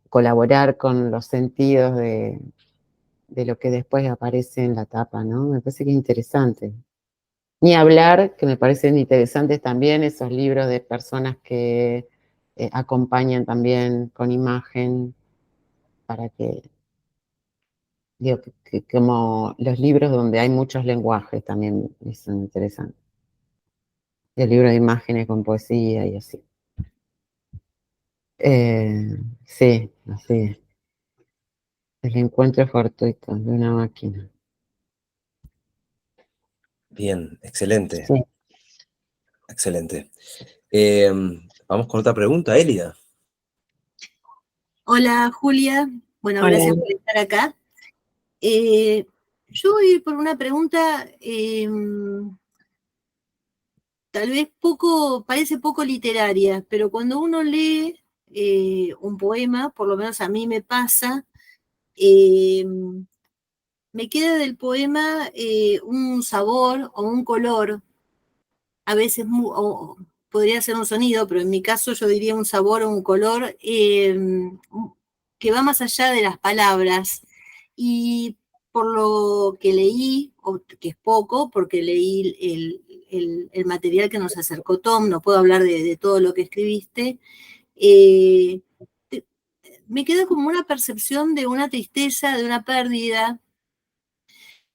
colaborar con los sentidos de lo que después aparece en la tapa, ¿no? Me parece que es interesante. Ni hablar, que me parecen interesantes también esos libros de personas que acompañan también con imagen para que, digo, como los libros donde hay muchos lenguajes también son interesantes. El libro de imágenes con poesía y así. Sí, así es. El encuentro fortuito de una máquina. Bien, excelente, Sí. excelente. Vamos con otra pregunta, Elida. Hola Julia, bueno, Hola. gracias por estar acá. Yo voy a ir por una pregunta, tal vez parece poco literaria, pero cuando uno lee un poema, por lo menos a mí me pasa, me queda del poema un sabor o un color, a veces o podría ser un sonido, pero en mi caso yo diría un sabor o un color que va más allá de las palabras. Y por lo que leí, o que es poco, porque leí el material que nos acercó Tom, no puedo hablar de todo lo que escribiste, eh, me quedó como una percepción de una tristeza, de una pérdida,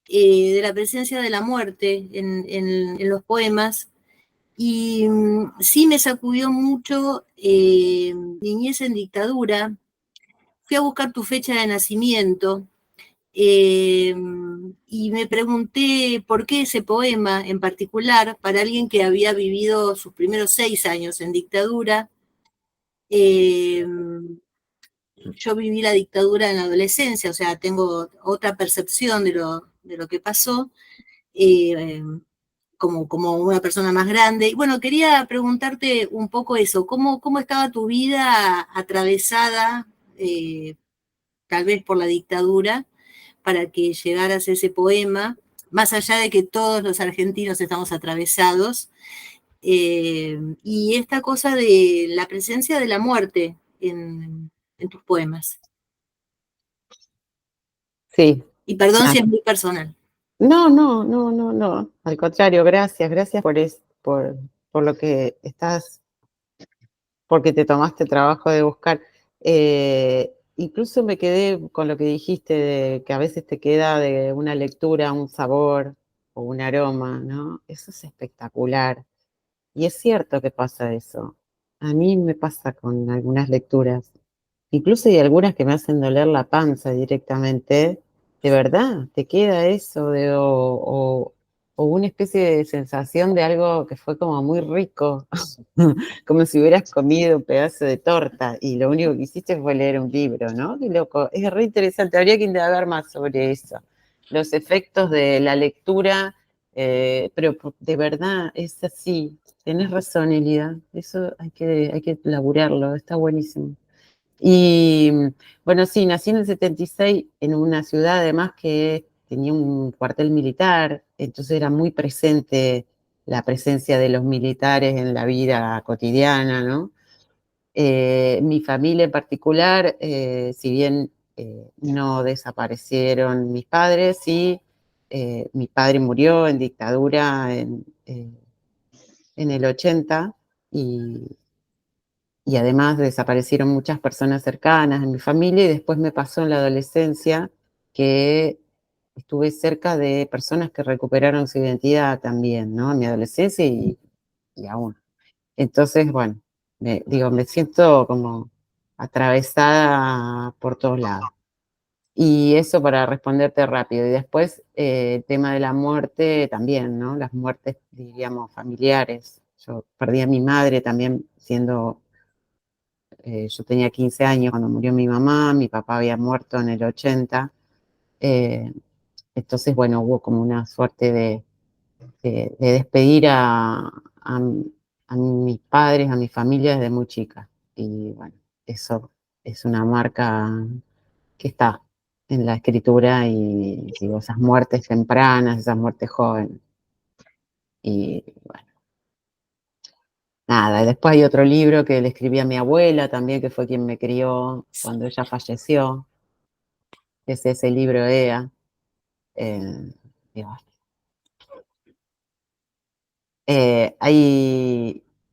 de la presencia de la muerte en los poemas. Y sí me sacudió mucho Niñez en dictadura. Fui a buscar tu fecha de nacimiento y me pregunté por qué ese poema en particular, para alguien que había vivido sus primeros 6 años en dictadura. Yo viví la dictadura en la adolescencia, o sea, tengo otra percepción de lo que pasó. Eh, como una persona más grande. Y bueno, quería preguntarte un poco eso, ¿cómo estaba tu vida atravesada, tal vez por la dictadura, para que llegaras a ese poema, más allá de que todos los argentinos estamos atravesados, y esta cosa de la presencia de la muerte en tus poemas? Sí. Y perdón si es muy personal. No, no, no, no, no. Al contrario, gracias por lo que porque te tomaste trabajo de buscar. Incluso me quedé con lo que dijiste, de que a veces te queda de una lectura un sabor o un aroma, ¿no? Eso es espectacular. Y es cierto que pasa eso. A mí me pasa con algunas lecturas. Incluso hay algunas que me hacen doler la panza directamente. De verdad, te queda eso o una especie de sensación de algo que fue como muy rico, como si hubieras comido un pedazo de torta y lo único que hiciste fue leer un libro, ¿no? Qué loco, es re interesante, habría que indagar más sobre eso. Los efectos de la lectura, pero de verdad es así, tenés razón, Elida, eso hay que laburarlo, está buenísimo. Y bueno, sí, nací en el 76 en una ciudad además que tenía un cuartel militar, entonces era muy presente la presencia de los militares en la vida cotidiana, ¿no? Mi familia en particular, si bien no desaparecieron mis padres, sí, mi padre murió en dictadura en el 80 y además desaparecieron muchas personas cercanas en mi familia y después me pasó en la adolescencia que estuve cerca de personas que recuperaron su identidad también, ¿no? En mi adolescencia y aún. Entonces, bueno, me siento como atravesada por todos lados. Y eso para responderte rápido. Y después, el tema de la muerte también, ¿no? Las muertes, diríamos, familiares. Yo perdí a mi madre también siendo, yo tenía 15 años cuando murió mi mamá, mi papá había muerto en el 80. Entonces, bueno, hubo como una suerte de despedir a mis padres, a mi familia desde muy chica. Y bueno, eso es una marca que está en la escritura y digo, esas muertes tempranas, esas muertes jóvenes. Y bueno, nada, y después hay otro libro que le escribí a mi abuela también, que fue quien me crió cuando ella falleció, que es ese libro Ea. Y bueno,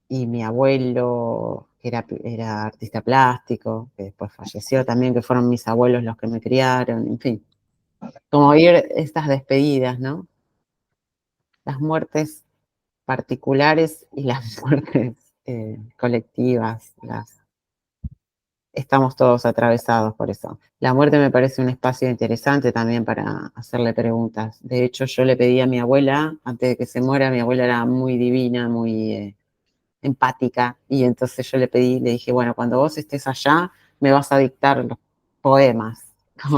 y mi abuelo, que era artista plástico, que después falleció también, que fueron mis abuelos los que me criaron, en fin. Como ir estas despedidas, ¿no? Las muertes particulares y las muertes colectivas, estamos todos atravesados por eso. La muerte me parece un espacio interesante también para hacerle preguntas. De hecho, yo le pedí a mi abuela, antes de que se muera, mi abuela era muy divina, muy empática, y entonces yo le dije, bueno, cuando vos estés allá, me vas a dictar los poemas.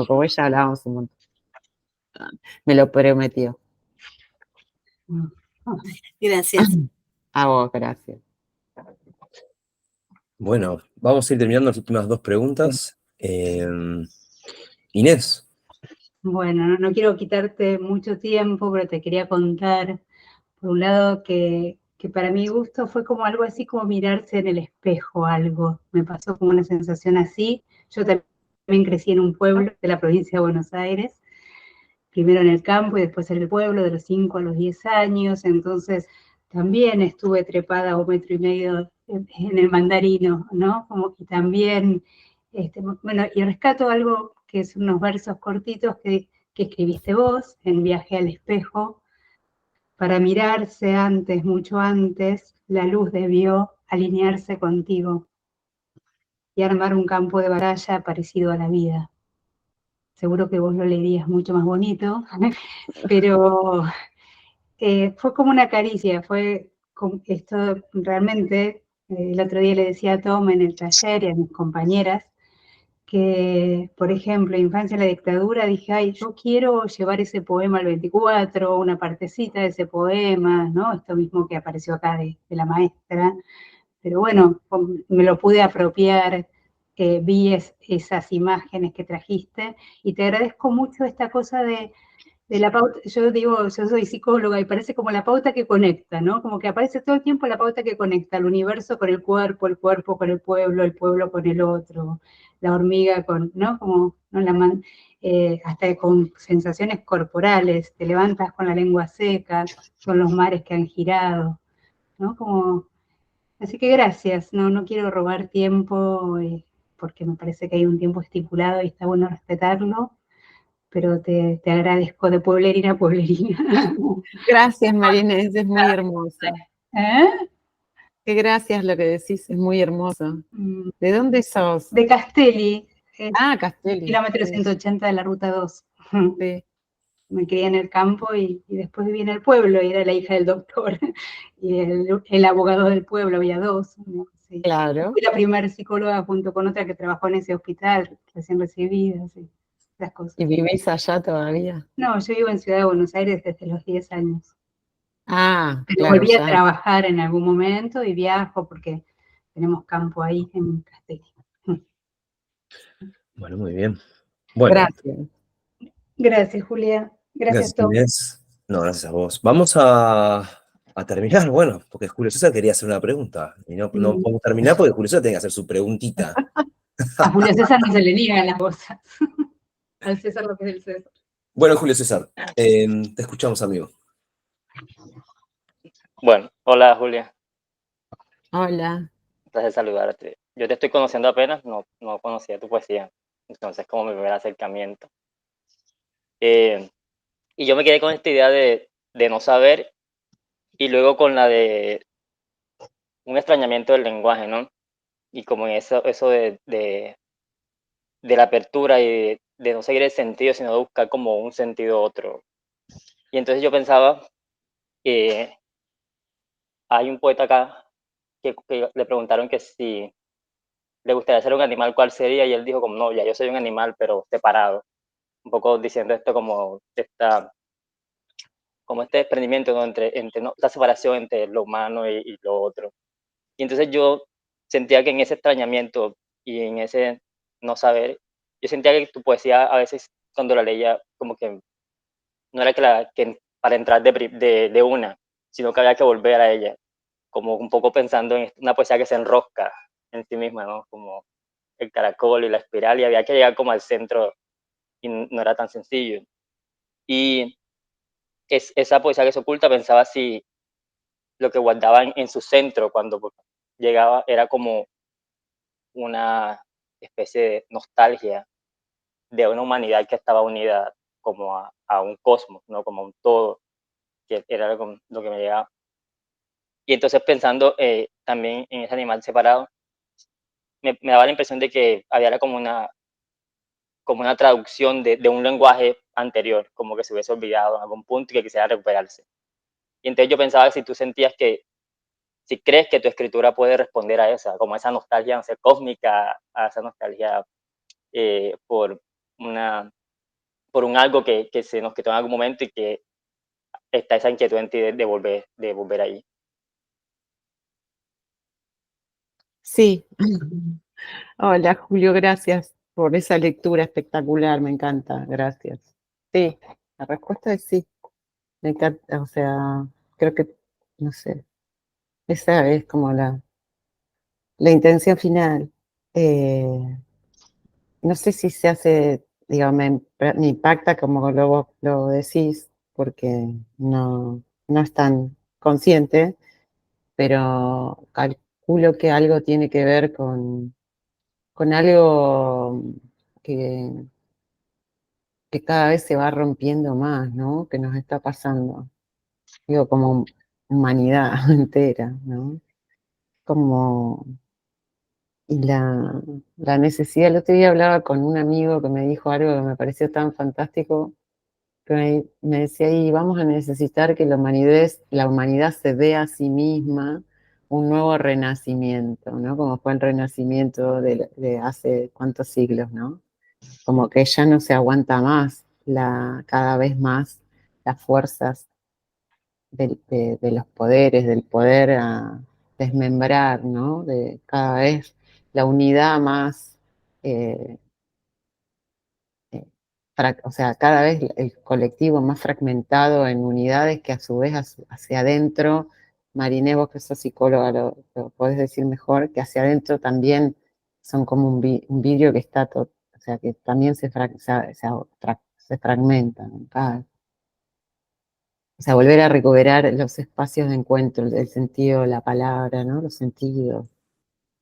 Como ella hablábamos un montón. Me lo prometió. Gracias. A vos, gracias. Bueno, vamos a ir terminando las últimas dos preguntas. Inés. Bueno, no quiero quitarte mucho tiempo, pero te quería contar, por un lado, que para mi gusto fue como algo así como mirarse en el espejo, algo. Me pasó como una sensación así. Yo también crecí en un pueblo de la provincia de Buenos Aires, primero en el campo y después en el pueblo, de los 5 a los 10 años, entonces también estuve trepada 1,5 metros en el mandarino, ¿no? Y también, bueno, y rescato algo que es unos versos cortitos que escribiste vos en Viaje al Espejo. Para mirarse antes, mucho antes, la luz debió alinearse contigo y armar un campo de batalla parecido a la vida. Seguro que vos lo leerías mucho más bonito, pero fue como una caricia, fue esto realmente, el otro día le decía a Tom en el taller y a mis compañeras, que, por ejemplo, Infancia en la Dictadura, dije, ay, yo quiero llevar ese poema al 24, una partecita de ese poema, ¿no? Esto mismo que apareció acá de la maestra, pero bueno, me lo pude apropiar, vi esas imágenes que trajiste, y te agradezco mucho esta cosa de la pauta. Yo digo, yo soy psicóloga y parece como la pauta que conecta, ¿no? Como que aparece todo el tiempo la pauta que conecta el universo con el cuerpo con el pueblo con el otro, la hormiga con, ¿no? Como, ¿no? Hasta con sensaciones corporales, te levantas con la lengua seca, son los mares que han girado, ¿no? Como, así que gracias, no quiero robar tiempo, porque me parece que hay un tiempo estipulado y está bueno respetarlo, pero te agradezco de pueblerina a pueblerina. Gracias, Marina, es muy hermoso. ¿Eh? Qué gracias lo que decís, es muy hermoso. ¿De dónde sos? De Castelli. Castelli. Kilómetro Sí. 180 de la ruta 2. Sí. Me crié en el campo y después viví en el pueblo, y era la hija del doctor y el abogado del pueblo, había dos. Sí. Claro. Fui la primera psicóloga junto con otra que trabajó en ese hospital, recién recibida, sí, esas cosas. ¿Y vivís allá todavía? No, yo vivo en Ciudad de Buenos Aires desde los 10 años. Pero claro, volví a ya. trabajar en algún momento y viajo porque tenemos campo ahí en Castelli. Bueno, muy bien. Bueno, Gracias. Gracias, Julia. Gracias, Tom. Inés. No, gracias a vos. Vamos a terminar, bueno, porque Julio César quería hacer una pregunta. Y no podemos terminar porque Julio César tiene que hacer su preguntita. A Julio César no se le niegan las cosas. Al César lo que es el César. Bueno, Julio César, te escuchamos, amigo. Bueno, hola Julia, Hola. un placer saludarte. Yo te estoy conociendo apenas, no conocía tu poesía, entonces como mi primer acercamiento. Eh, y yo me quedé con esta idea de no saber y luego con la de un extrañamiento del lenguaje, ¿no? Y como en eso de la apertura y de no seguir el sentido, sino de buscar como un sentido otro. Y entonces yo pensaba que hay un poeta acá que le preguntaron que si le gustaría ser un animal, ¿cuál sería? Y él dijo como, no, ya yo soy un animal, pero separado. Un poco diciendo esto como este desprendimiento, ¿no? entre ¿no? La separación entre lo humano y lo otro. Y entonces yo sentía que en ese extrañamiento y en ese no saber, yo sentía que tu poesía a veces cuando la leía como que no era que para entrar de una, sino que había que volver a ella, como un poco pensando en una poesía que se enrosca en sí misma, ¿no? Como el caracol y la espiral, y había que llegar como al centro y no era tan sencillo. Y esa poesía que se oculta pensaba si lo que guardaban en su centro cuando llegaba era como una especie de nostalgia de una humanidad que estaba unida como a un cosmos, ¿no? Como a un todo, que era lo que me llegaba. Y entonces pensando también en ese animal separado, me daba la impresión de que había como una traducción de un lenguaje anterior, como que se hubiese olvidado en algún punto y que quisiera recuperarse. Y entonces yo pensaba que si tú sentías si crees que tu escritura puede responder a esa, como esa nostalgia, no sé, cósmica, a esa nostalgia por por un algo que se nos quitó en algún momento y que está esa inquietud en ti de volver ahí. Sí. Hola, Julio, gracias por esa lectura espectacular, me encanta, gracias. Sí, la respuesta es sí, me encanta, o sea, creo que, no sé, esa es como la intención final. No sé si se hace, digo, me impacta como luego lo decís, porque no es tan consciente, pero calculo que algo tiene que ver con algo que, que cada vez se va rompiendo más, ¿no? Que nos está pasando. Digo, como humanidad entera, ¿no? Como y la necesidad. El otro día hablaba con un amigo que me dijo algo que me pareció tan fantástico, que me decía, y vamos a necesitar que la humanidad se dé a sí misma un nuevo renacimiento, ¿no? Como fue el renacimiento de hace cuántos siglos, ¿no? Como que ya no se aguanta más cada vez más las fuerzas de los poderes, del poder a desmembrar, ¿no? De cada vez la unidad más, eh, eh, o sea, cada vez el colectivo más fragmentado en unidades que a su vez hacia adentro, Mariné, vos que sos psicóloga lo podés decir mejor, que hacia adentro también son como un vidrio que está todo, o sea, que también se fragmentan, ¿no? O sea, volver a recuperar los espacios de encuentro, el sentido de la palabra, ¿no? Los sentidos,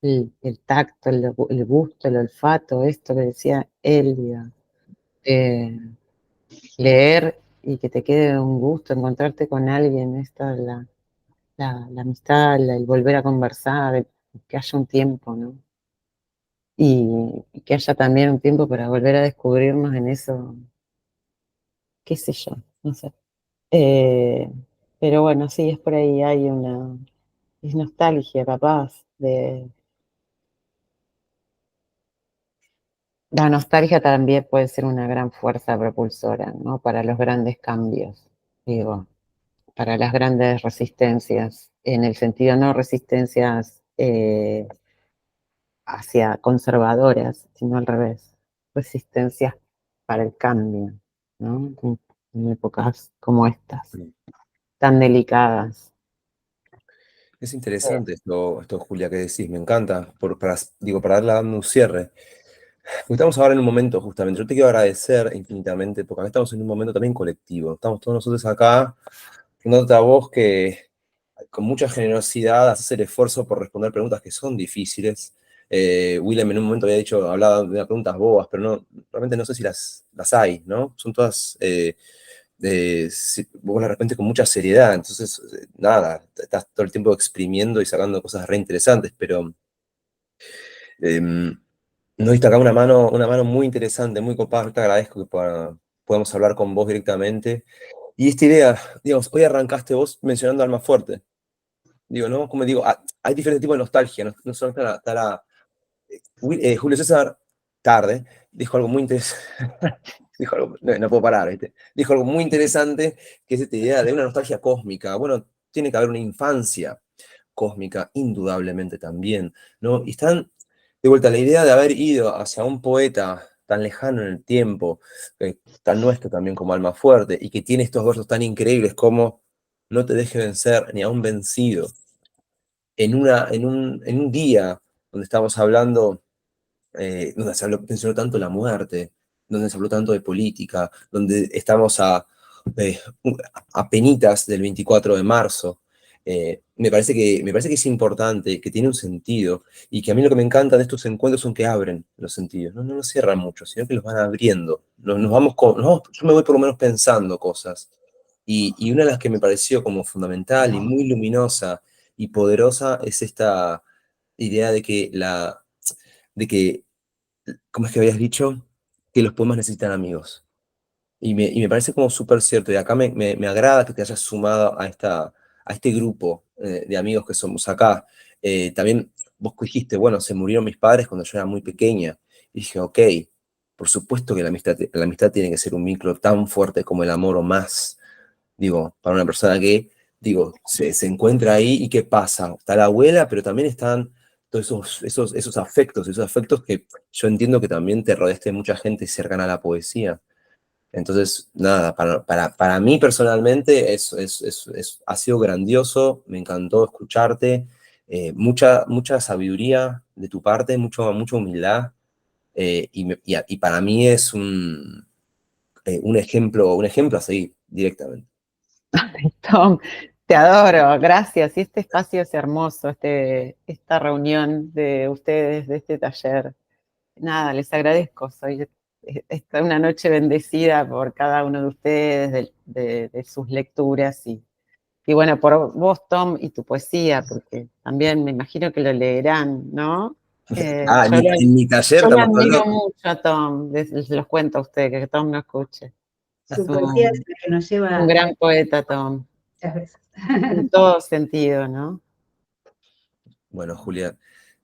el tacto, el gusto, el olfato, esto que decía Elvia. Eh, leer y que te quede un gusto, encontrarte con alguien, esta la amistad, el volver a conversar, que haya un tiempo, ¿no? Y que haya también un tiempo para volver a descubrirnos en eso, qué sé yo, no sé. Eh, pero bueno, sí, es por ahí, es nostalgia capaz la nostalgia también puede ser una gran fuerza propulsora, ¿no? Para los grandes cambios, digo, para las grandes resistencias, en el sentido no resistencias hacia conservadoras, sino al revés, resistencias para el cambio, ¿no? En épocas como estas, tan delicadas. Es interesante esto, Julia, que decís, me encanta, para darle dando un cierre. Porque estamos ahora en un momento, justamente, yo te quiero agradecer infinitamente, porque acá estamos en un momento también colectivo, estamos todos nosotros acá, nota a vos que con mucha generosidad haces el esfuerzo por responder preguntas que son difíciles. Willem en un momento había dicho, hablaba de preguntas bobas, pero no, realmente no sé si las hay, ¿no? Son todas, vos de repente con mucha seriedad, entonces, nada, estás todo el tiempo exprimiendo y sacando cosas re interesantes, pero nos diste acá una mano muy interesante, muy copada, te agradezco que podamos hablar con vos directamente. Y esta idea, digamos, hoy arrancaste vos mencionando Almafuerte. Digo, ¿no? Como digo, hay diferentes tipos de nostalgia, no solo está Julio César, tarde, dijo algo muy interesante. Dijo algo, no puedo parar, ¿viste? Dijo algo muy interesante, que es esta idea de una nostalgia cósmica. Bueno, tiene que haber una infancia cósmica, indudablemente también, ¿no? Y están, de vuelta, la idea de haber ido hacia un poeta tan lejano en el tiempo, tan nuestro también como Almafuerte, y que tiene estos versos tan increíbles como no te deje vencer ni aún vencido. En un día donde estamos hablando, donde se mencionó tanto la muerte, donde se habló tanto de política, donde estamos a penitas del 24 de marzo, me parece que es importante, que tiene un sentido, y que a mí lo que me encanta de estos encuentros son que abren los sentidos, no los cierran mucho, sino que los van abriendo. Yo me voy por lo menos pensando cosas, y una de las que me pareció como fundamental y muy luminosa y poderosa es esta idea de que, ¿cómo es que habías dicho? Que los poemas necesitan amigos. Y me parece como súper cierto, y acá me agrada que te hayas sumado a este grupo de amigos que somos acá. También vos dijiste, bueno, se murieron mis padres cuando yo era muy pequeña. Y dije, ok, por supuesto que la amistad tiene que ser un vínculo tan fuerte como el amor o más. Digo, para una persona que, digo, se encuentra ahí y ¿qué pasa? Está la abuela, pero también están todos esos afectos que yo entiendo que también te rodeaste de mucha gente cercana a la poesía. Entonces, nada, para mí personalmente ha sido grandioso, me encantó escucharte, mucha sabiduría de tu parte, mucha humildad, y para mí es un ejemplo a seguir directamente. Tom, te adoro, gracias. Y este espacio es hermoso, esta reunión de ustedes, de este taller. Nada, les agradezco. Esta una noche bendecida por cada uno de ustedes, de sus lecturas y bueno, por vos, Tom, y tu poesía, porque también me imagino que lo leerán, ¿no? En mi taller yo lo estamos admiro hablando. mucho a Tom, les los cuento a ustedes, que Tom lo escuche. Su poesía es la que nos lleva un gran poeta, Tom. muchas veces. En todo sentido, ¿no? Bueno, Julia.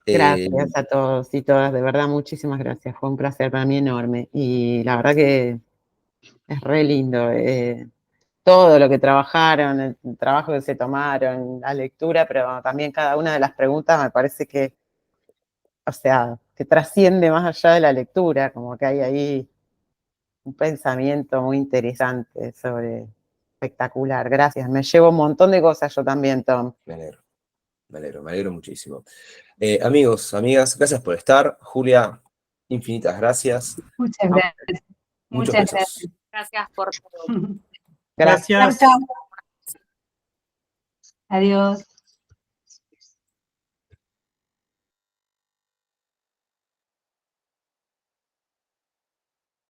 Gracias a todos y todas, de verdad, muchísimas gracias. Fue un placer para mí enorme. Y la verdad que es re lindo. Todo lo que trabajaron, el trabajo que se tomaron, la lectura, pero también cada una de las preguntas me parece que, o sea, que trasciende más allá de la lectura, como que hay ahí un pensamiento muy interesante espectacular. Gracias. Me llevo un montón de cosas yo también, Tom. Me alegro muchísimo. Amigos, amigas, gracias por estar. Julia, infinitas gracias. Muchas gracias. Muchos Muchas besos. gracias. Gracias por todo. Gracias. Chau, chau. Adiós.